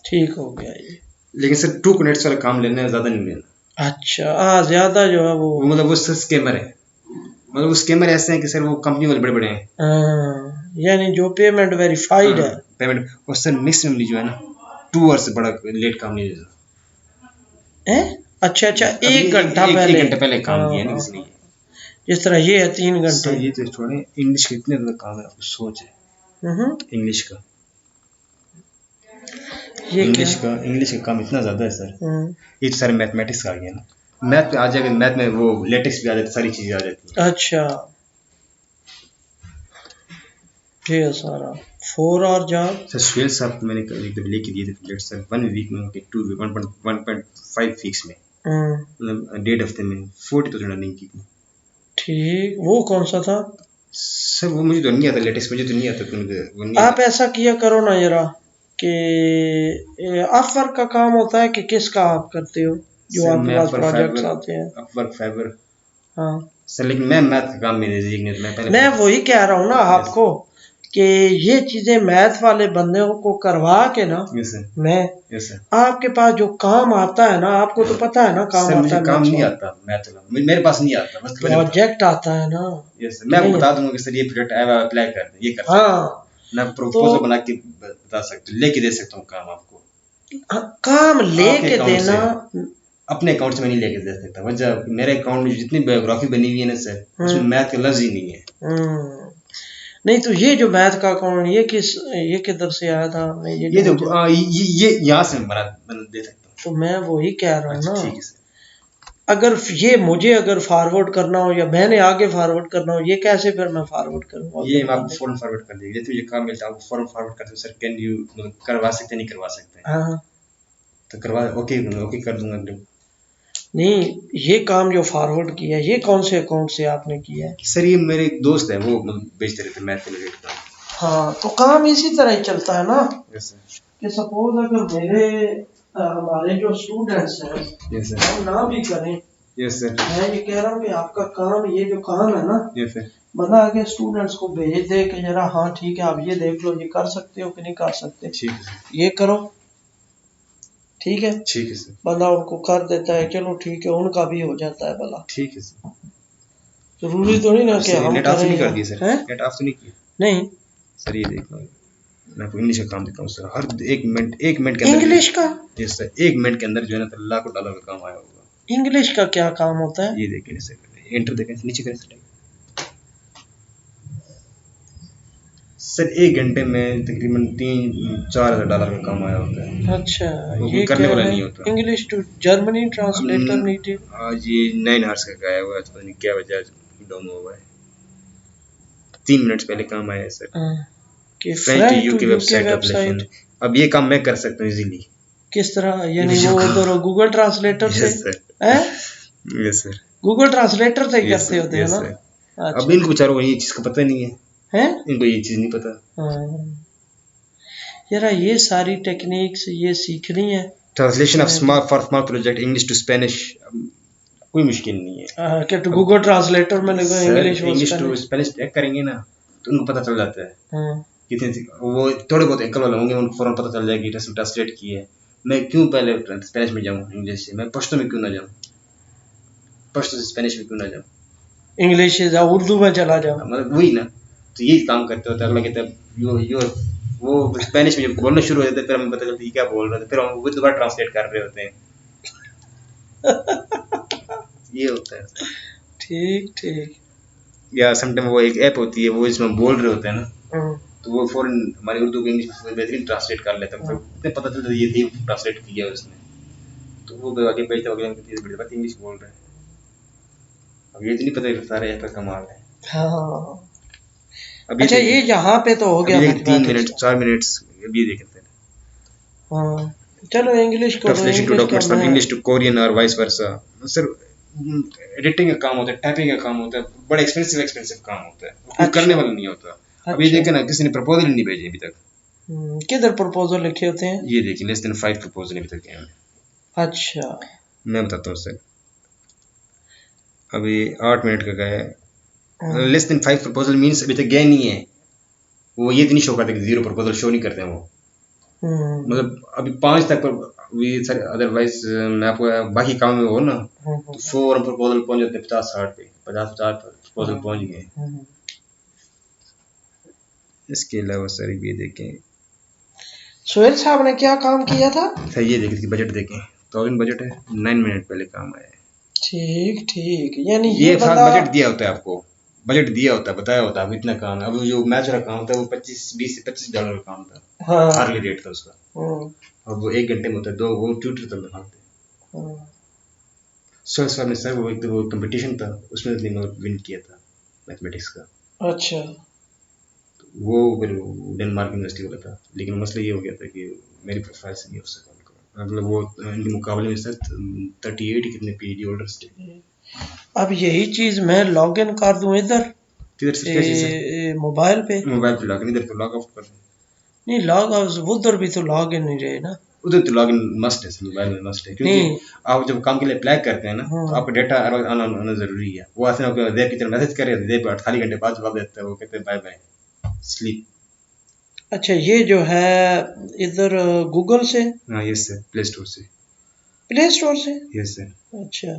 Speaker 2: ठीक हो गया ये।
Speaker 1: लेकिन सर 2 कनेक्ट्स वाला काम लेना है, ज़्यादा नहीं लेना।
Speaker 2: अच्छा हाँ, ज्यादा जो है वो
Speaker 1: मतलब वो सर स्कैमर है, मतलब वो स्कैमर ऐसे हैं कि सर वो कंपनी वाले बड़े बड़े हैं।
Speaker 2: हाँ, यानी जो पेमेंट वेरीफाइड है।
Speaker 1: पेमेंट, और सर मिक्स मेमोरी जो है ना 2 आवर से बड़ा लेट काम नहीं देता।
Speaker 2: अच्छा अच्छा,
Speaker 1: अभी
Speaker 2: 1 घंटा
Speaker 1: एक
Speaker 2: पहले।
Speaker 1: घंटा पहले काम
Speaker 2: हाँ,
Speaker 1: दिया है ना
Speaker 2: हाँ,
Speaker 1: इसलिए।
Speaker 2: हाँ। जिस तरह ये है 3
Speaker 1: सर
Speaker 2: घंटे।
Speaker 1: ये तो छोड़े, इंग्लिश के इतने ज़्यादा काम है, आपको सोच है इंग्लिश का,
Speaker 2: ये
Speaker 1: इंग्लिश
Speaker 2: क्या?
Speaker 1: का इंग्लिश का काम इतना ज़्यादा है सर।
Speaker 2: हम्म,
Speaker 1: ये तो सारे मैथमेटिक्स का आ गया ना, मैथ पे आ जाएगा, मैथ में वो लेटेक्स भी आ जाती है, सारी चीज़ें आ जाती हैं।
Speaker 2: अच्छा, ये है सारा 4 आवर जॉब।
Speaker 1: सर सुहेल साहब को मैंने एक दफ़ा लेके दिए थे प्रोजेक्ट सर, 1 वीक में, 1.5 वीक्स में, मतलब 1.5 हफ्ते में 40,000 अर्निंग की थी।
Speaker 2: ठीक, वो कौन सा था?
Speaker 1: सर वो मुझे तो नहीं आता, लेटेस्ट मुझे तो नहीं आता, तो वो नहीं
Speaker 2: आप
Speaker 1: आता।
Speaker 2: ऐसा किया करो ना जरा कि अपवर्क का काम होता है कि किसका आप करते हो जो
Speaker 1: सर
Speaker 2: आपके
Speaker 1: मैं
Speaker 2: पास
Speaker 1: अपवर्क
Speaker 2: प्रोजेक्ट्स
Speaker 1: फाइबर,
Speaker 2: आते हैं?
Speaker 1: अपवर्क फाइबर
Speaker 2: हाँ,
Speaker 1: सर, लेकिन मैं मैथ का काम मेरे नज़दीक नहीं, मैं पहले
Speaker 2: मैं वही कह रहा हूँ ना
Speaker 1: यस
Speaker 2: आपको कि ये चीजें मैथ वाले बंदों को करवा के ना,
Speaker 1: यस सर,
Speaker 2: मैं
Speaker 1: यस सर।
Speaker 2: आपके पास जो काम आता है ना, आपको तो पता है ना काम
Speaker 1: सर
Speaker 2: आता
Speaker 1: मुझे
Speaker 2: है
Speaker 1: काम
Speaker 2: मैथ्स
Speaker 1: नहीं
Speaker 2: वाला,
Speaker 1: आता मैथ वाला, मेरे पास नहीं आता, बस पहले बता।
Speaker 2: प्रोजेक्ट आता है ना।
Speaker 1: यस सर,
Speaker 2: कि
Speaker 1: मैं आपको
Speaker 2: नहीं
Speaker 1: बता
Speaker 2: है?
Speaker 1: दूंगा कि सर ये प्रोजेक्ट आया हुआ, अप्लाई कर दें, ये कर सकते हैं,
Speaker 2: हाँ,
Speaker 1: मैं
Speaker 2: तो
Speaker 1: प्रपोजल बना के बता सकता हूँ, लेके दे सकता हूँ काम आपको,
Speaker 2: काम
Speaker 1: आपके
Speaker 2: लेके
Speaker 1: अकाउंट
Speaker 2: देना।
Speaker 1: से, अपने अकाउंट से मैं नहीं लेके दे सकता, वजह मेरे अकाउंट में जितनी बायोग्राफी बनी हुई है ना सर, उसमें मैथ का लफ्ज ही नहीं है।
Speaker 2: हम्म, नहीं तो ये जो मैथ का अकाउंट ये किधर से आया था? ये
Speaker 1: ये
Speaker 2: जो
Speaker 1: जो
Speaker 2: मुझे,
Speaker 1: ये यहाँ से मैं बना दे सकता हूँ।
Speaker 2: तो मैं वही कह रहा हूँ
Speaker 1: अच्छा
Speaker 2: ना,
Speaker 1: ठीक है सर,
Speaker 2: अगर ये मुझे अगर फॉरवर्ड करना हो या मैंने आगे फॉरवर्ड करना हो, ये कैसे फिर मैं फॉरवर्ड करूँगा
Speaker 1: ये
Speaker 2: अगले
Speaker 1: मैं आपको
Speaker 2: बंदे
Speaker 1: फॉर्म फॉरवर्ड कर देंगे, जैसे मुझे काम मिलता है आपको फॉर्म फॉरवर्ड करते सर, कैन यू, मतलब करवा सकते हैं नहीं करवा सकते हैं,
Speaker 2: को? हाँ,
Speaker 1: तो करवा, ओके ओके कर दूंगा एकदम।
Speaker 2: नहीं, ये काम जो फॉरवर्ड किया ये कौन से अकाउंट से आपने किया है?
Speaker 1: सर ये मेरे एक दोस्त है, वो मतलब बेचते रहते मैथ रिलेटेड का।
Speaker 2: हाँ, तो काम इसी तरह ही चलता है ना
Speaker 1: यस सर,
Speaker 2: कि सपोज अगर मेरे हमारे जो स्टूडेंट्स हैं
Speaker 1: यस सर,
Speaker 2: हम ना भी करें,
Speaker 1: यस सर,
Speaker 2: मैं ये कह रहा हूँ कि आपका काम, ये जो काम है ना,
Speaker 1: यस सर,
Speaker 2: बंदा आगे स्टूडेंट्स को भेज दे कि जरा हाँ ठीक है आप ये देख लो, ये कर सकते हो कि नहीं कर सकते,
Speaker 1: ठीक है सर,
Speaker 2: ये करो, ठीक है,
Speaker 1: ठीक है सर,
Speaker 2: बंदा उनको कर देता है, चलो ठीक है, उनका भी हो जाता है भला।
Speaker 1: ठीक है सर।
Speaker 2: जरूरी तो नहीं ना कि
Speaker 1: सर
Speaker 2: हम
Speaker 1: नेट ऑफ तो
Speaker 2: करें
Speaker 1: नहीं कर
Speaker 2: या
Speaker 1: दिया सर,
Speaker 2: है?
Speaker 1: नेट ऑफ तो नहीं किया
Speaker 2: नहीं,
Speaker 1: सर, ये देख लो, मैं आपको इंग्लिश का काम देता हूँ सर, हर 1 मिनट के अंदर,
Speaker 2: इंग्लिश का?
Speaker 1: यस सर, 1 मिनट के अंदर जो है ना तो लाखों डॉलर का काम आया होगा।
Speaker 2: इंग्लिश का क्या काम होता है?
Speaker 1: ये देखें सर, एंटर देखें नीचे करें सर, सर 1 घंटे में तकरीबन 3-4 हज़ार डॉलर का काम आया होता है,
Speaker 2: अच्छा,
Speaker 1: वो कोई
Speaker 2: ये
Speaker 1: करने
Speaker 2: क्या
Speaker 1: वाला
Speaker 2: है?
Speaker 1: नहीं होता।
Speaker 2: English to Germany translator needed.
Speaker 1: आज ये 9 आवर्स का गया हुआ है, पता नहीं क्या वजह डाउन हुआ है, 3 मिनट पहले काम आया है सर।
Speaker 2: कि
Speaker 1: French to
Speaker 2: French to
Speaker 1: UK
Speaker 2: UK
Speaker 1: website application,
Speaker 2: website.
Speaker 1: अब ये काम मैं कर सकता हूँ इजीली।
Speaker 2: किस तरह?
Speaker 1: ये
Speaker 2: यानी
Speaker 1: जो
Speaker 2: वो
Speaker 1: काम,
Speaker 2: उधर गूगल ट्रांसलेटर से
Speaker 1: यस सर,
Speaker 2: है?
Speaker 1: यस सर,
Speaker 2: गूगल ट्रांसलेटर से ही
Speaker 1: यस
Speaker 2: करते
Speaker 1: सर,
Speaker 2: होते हो
Speaker 1: यस
Speaker 2: ना?
Speaker 1: सर। अब
Speaker 2: अच्छा,
Speaker 1: इनको बेचारों को ये चीज़ का पता नहीं है,
Speaker 2: है?
Speaker 1: इनको ये चीज़ नहीं पता।
Speaker 2: हाँ, यारा ये सारी टेक्निक्स ये सीखनी है।
Speaker 1: Translation of small project English to Spanish, कोई मुश्किल नहीं है।
Speaker 2: कि गूगल ट्रांसलेटर में लिखो
Speaker 1: सर
Speaker 2: इंग्लिश और
Speaker 1: English to
Speaker 2: Spanish.
Speaker 1: Spanish check करेंगे ना तो उनको पता चल जाता है,
Speaker 2: हाँ,
Speaker 1: कितने वो थोड़े बहुत अंकल वाले होंगे, उनको फौरन पता चल जाएगा कि ट्रांसलेट की है। मैं क्यों पहले स्पेनिश में जाऊँ, इंग्लिश से मैं पश्तो में क्यों ना जाऊँ, पश्तो से स्पेनिश में क्यों ना जाऊँ,
Speaker 2: इंग्लिश से जाओ उर्दू में चला जाओ।
Speaker 1: मतलब वही ना, तो यही काम करते होते अगला कहता है यो वो स्पेनिश में जब बोलना शुरू हो जाता है फिर हमें पता चलता है क्या बोल रहा था, फिर हम वो दोबारा ट्रांसलेट कर रहे होते हैं, ये होता है।
Speaker 2: ठीक ठीक।
Speaker 1: या समटाइम वो एक ऐप होती है वो इसमें बोल रहे होते हैं ना,
Speaker 2: हाँ,
Speaker 1: तो वो फौरन हमारी उर्दू को इंग्लिश में बेहतरीन ट्रांसलेट कर लेता है, फिर उन्हें पता चलता है ये थी ट्रांसलेट किया है उसने, तो वो आगे भेजते वगैरह बड़ी बात इंग्लिश बोल रहे हैं, अब ये तो नहीं पता सारे ऐप का कमाल है।
Speaker 2: हाँ।
Speaker 1: अब
Speaker 2: अच्छा, ये यहाँ पे तो हो गया
Speaker 1: अभी देखें 3 मिनट
Speaker 2: मैथमेटिक्स का।
Speaker 1: 4 मिनट, अभी देखें सर
Speaker 2: हाँ चलो इंग्लिश को तो
Speaker 1: ट्रांसलेशन टू
Speaker 2: इंग्लिश का
Speaker 1: डॉक्यूमेंट्स फ्रॉम
Speaker 2: मैं
Speaker 1: इंग्लिश टू कोरियन और वाइस वर्सा। सर एडिटिंग का काम होता है, टाइपिंग का काम होता है, बड़ा एक्सपेंसिव काम होता है, कोई करने
Speaker 2: अच्छा
Speaker 1: वाला नहीं होता। अब ये
Speaker 2: अच्छा
Speaker 1: देखे ना, किसी ने प्रपोजल नहीं भेजी अभी तक।
Speaker 2: किधर प्रपोजल लिखे होते हैं?
Speaker 1: ये देखिए लेस देन 5 प्रपोजल अभी तक हैं।
Speaker 2: अच्छा
Speaker 1: मैं बताता हूँ सर, अभी 8 मिनट का गया है।
Speaker 2: हम्म
Speaker 1: लेस देन 5 प्रपोजल मीन्स अभी तक गए नहीं है। वो ये तो नहीं शो करते कि 0 प्रपोजल शो नहीं करते हैं वो।
Speaker 2: हम्म
Speaker 1: मतलब अभी 5 तक भी सर, अदरवाइज मैं आपको बाकी काम में हो ना, तो 100 प्रपोजल पहुंच जाते हैं 50-60 पे, 50-60 प्रपोजल पहुंच गए।
Speaker 2: हम्म।
Speaker 1: इसके अलावा सर ये देखें,
Speaker 2: सुहेल साहब ने क्या काम किया था?
Speaker 1: सर ये देखें इसकी बजट देखें, 1000 बजट है, 9 मिनट पहले काम आया है।
Speaker 2: ठीक ठीक, यानी ये
Speaker 1: ये साथ
Speaker 2: बंदा
Speaker 1: बजट दिया होता है आपको, बजट दिया होता है, बताया होता है अब इतना काम है। अब जो मैच वाला काम था वो 25 $20 से 25 का काम था,
Speaker 2: हाँ
Speaker 1: हार्ली रेट था उसका।
Speaker 2: हम्म,
Speaker 1: अब वो 1 घंटे में होता है, दो वो ट्यूटर तक दिखाते।
Speaker 2: हम्म,
Speaker 1: सर साहब ने सर वो कंपटीशन था, उसमें विन किया था मैथमेटिक्स का।
Speaker 2: अच्छा
Speaker 1: वो फिर डेनमार्क यूनिवर्सिटी वाला था, लेकिन मसला ये हो गया था कि मेरी प्रोफाइल से नहीं हो सका उनका, मतलब वो इनके मुकाबले में सर 38 कितने पीएचडी होल्डर्स थे।
Speaker 2: अब यही चीज मैं लॉग इन कर दूं इधर
Speaker 1: किधर सर, क्या चीज़ सर?
Speaker 2: मोबाइल पे?
Speaker 1: मोबाइल पे लॉग इन, इधर पे लॉग आउट कर दें।
Speaker 2: नहीं लॉग आउट उधर भी तो लॉग इन नहीं रहे ना।
Speaker 1: उधर तो लॉग इन मस्ट है सर, मोबाइल में मस्ट है, क्योंकि
Speaker 2: नहीं
Speaker 1: आप जब काम के लिए अप्लाई करते हैं ना, तो
Speaker 2: हाँ
Speaker 1: आपका डेटा आना जरूरी है। वो ऐसे ना कि देव की तरह मैसेज करे, देव 48 घंटे बाद जवाब देता है, वो कहते हैं बाय बाय स्लीप।
Speaker 2: अच्छा ये जो है इधर गूगल से,
Speaker 1: हाँ यस सर, प्ले स्टोर से।
Speaker 2: प्ले स्टोर से?
Speaker 1: Yes sir.
Speaker 2: अच्छा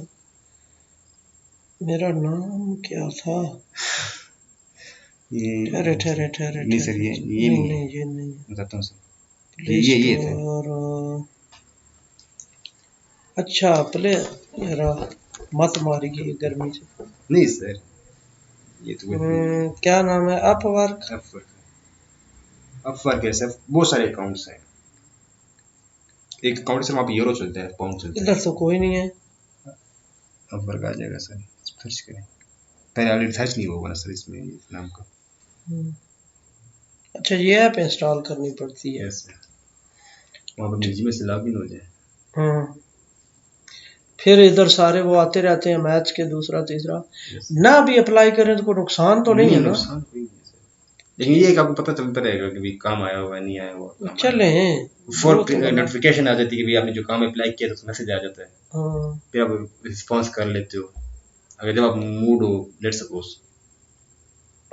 Speaker 2: मेरा नाम क्या था?
Speaker 1: ये
Speaker 2: ठहरे ठहरे ठहरे
Speaker 1: नहीं सर,
Speaker 2: ठहरे,
Speaker 1: ये
Speaker 2: नहीं
Speaker 1: नहीं है,
Speaker 2: नहीं ये नहीं है।
Speaker 1: बताता हूँ सर,
Speaker 2: प्ले
Speaker 1: ये थे।
Speaker 2: स्टोर अच्छा प्ले, यार मत मारिए गर्मी से।
Speaker 1: नहीं सर, ये तो कुछ भी नहीं
Speaker 2: क्या नाम है? अपवर्क?
Speaker 1: है। अपवर्क है सर, बहुत सारे अकाउंट्स हैं। एक अकाउंट से वहाँ पे यूरो चलता है, पाउंड चलता है।
Speaker 2: इधर तो कोई नहीं है।
Speaker 1: अपवर्क आ जाएगा सर, सर्च करें। पहले ऑलरेडी सर्च नहीं होगा ना सर इसमें इस नाम का।
Speaker 2: हम्म, अच्छा ये ऐप इंस्टॉल करनी पड़ती है।
Speaker 1: यस सर, वहाँ पर जीमेल से लॉग इन हो जाए।
Speaker 2: हम्म, फिर इधर सारे वो आते रहते हैं मैच के दूसरा तीसरा।
Speaker 1: यस
Speaker 2: ना भी अप्लाई करें तो कोई नुकसान तो नहीं
Speaker 1: नहीं,
Speaker 2: है ना?
Speaker 1: नुकसान कोई नहीं है सर, लेकिन ये है कि आपको पता चलता रहेगा कि भी काम आया हुआ है, नहीं आया हुआ, काम आया
Speaker 2: चले
Speaker 1: हुआ।
Speaker 2: वो
Speaker 1: फॉर
Speaker 2: तो बंदा
Speaker 1: नोटिफिकेशन आ जाती है कि भी आपने जो काम अप्लाई किया तो मैसेज आ जाता है,
Speaker 2: हाँ
Speaker 1: फिर आप रिस्पॉन्स कर लेते हो, अगर जब आप मूड हो, लेट सपोज।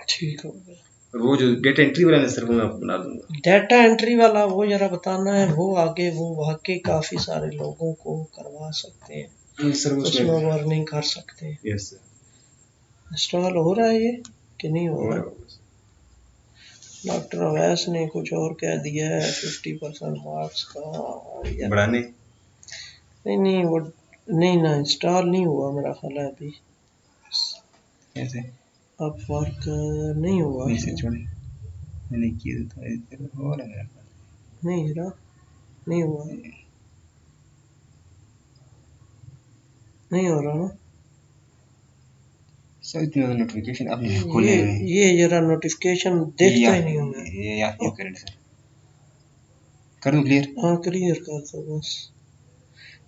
Speaker 2: ठीक हो गया।
Speaker 1: और वो जो डेटा एंट्री वाला है सर, वो मैं आपको बना दूंगा।
Speaker 2: डाटा एंट्री वाला वो जरा बताना है, वो आगे वो वाकई काफी सारे लोगों को करवा सकते हैं,
Speaker 1: सर उसमें,
Speaker 2: उसमें वर्निंग कर सकते हैं।
Speaker 1: यस सर,
Speaker 2: इंस्टॉल हो रहा है ये कि नहीं हो
Speaker 1: और
Speaker 2: रहा? डॉक्टर अवैस ने कुछ और कह दिया है 50% मार्क्स का यार।
Speaker 1: बढ़ाने
Speaker 2: नहीं नहीं वो नहीं ना, इंस्टॉल नहीं हुआ मेरा ख्याल है अभी।
Speaker 1: कैसे,
Speaker 2: अब वर्क नहीं हुआ
Speaker 1: नहीं सर
Speaker 2: शायद।
Speaker 1: छोड़े, मैंने किया था इधर हो रहा है मेरे पास।
Speaker 2: नहीं रहा, नहीं हुआ, नहीं हो रहा ना।
Speaker 1: सर इतने नोटिफिकेशन आपने खोले
Speaker 2: ये
Speaker 1: हुए हैं।
Speaker 2: ये जरा नोटिफिकेशन देखता ही नहीं हूँ मैं।
Speaker 1: ये यहाँ करें सर, कर दूं क्लियर।
Speaker 2: हाँ क्लियर कर दो बस,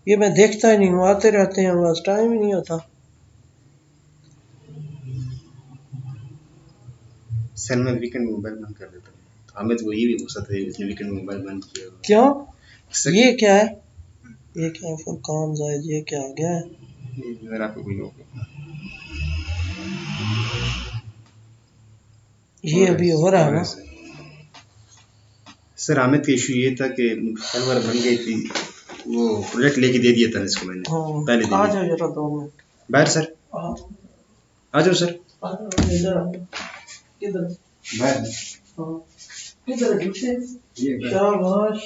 Speaker 2: ये मैं देखता ही नहीं हूँ, आते रहते हैं बस टाइम ही नहीं होता।
Speaker 1: सर मैं वीकेंड में मोबाइल बंद कर देता हूँ, तो हमें तो ये भी हो सकता है इसने वीकेंड में मोबाइल बंद किया हुआ
Speaker 2: क्यों?
Speaker 1: है। सर
Speaker 2: ये क्या है? ये क्या फुरकान जायद, ये क्या आ गया है?
Speaker 1: ये अगर आपको कोई हो
Speaker 2: ये अभी हो रहा है ना?
Speaker 1: सर। सर हामिद का इशू ये था कि सर्वर बन गई थी, वो प्रोजेक्ट लेके दे दिया था इसको मैंने
Speaker 2: हाँ
Speaker 1: पहले दिन
Speaker 2: आ
Speaker 1: ही।
Speaker 2: जाओ जरा 2 मिनट।
Speaker 1: बाहर सर,
Speaker 2: हाँ
Speaker 1: आ जाओ सर,
Speaker 2: इधर आओ। किधर?
Speaker 1: बाहर।
Speaker 2: हाँ किधर है पीछे?
Speaker 1: ये
Speaker 2: शाबाश।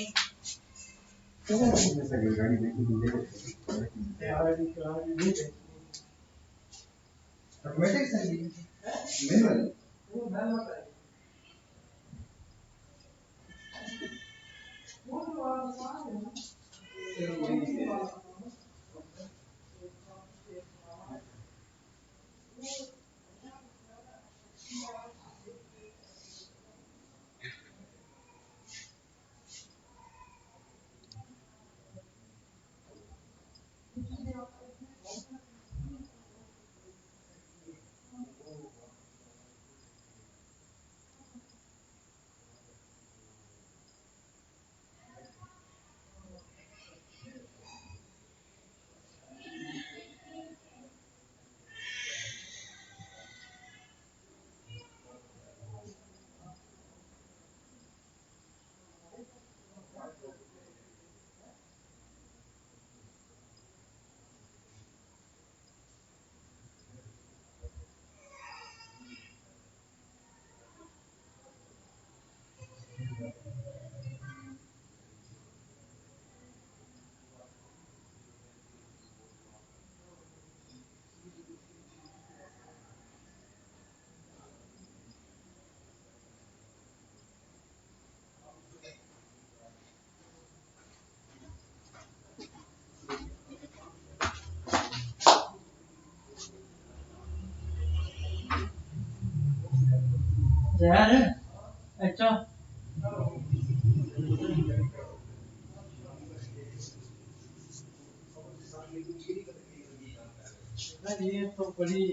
Speaker 1: ऑटोमेटिक सर, ये मैनुअल।
Speaker 2: यार अच्छा ये तो बड़ी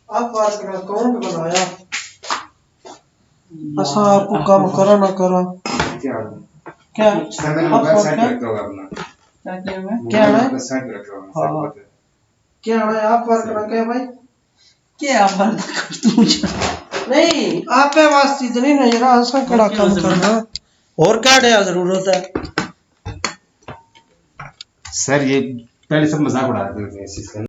Speaker 2: आप बात का अकाउंट बनाया ऐसा आपको काम करा ना करा
Speaker 1: क्या
Speaker 2: क्या
Speaker 1: सर मैंने
Speaker 2: आप
Speaker 1: मोबाइल
Speaker 2: और
Speaker 1: साइड
Speaker 2: क्या
Speaker 1: पे रखा होगा अपना
Speaker 2: क्या है
Speaker 1: मोबाइल साइड पे रखा होगा
Speaker 2: हाँ।
Speaker 1: सब पता है।
Speaker 2: क्या है आप बात करा क्या भाई क्या बात कर तू नहीं आप पे वास्ते इतनी नहीं रहा ऐसा कड़ा काम करना और क्या है जरूरत है
Speaker 1: सर ये पहले सब मजाक उड़ाते थे इस चीज का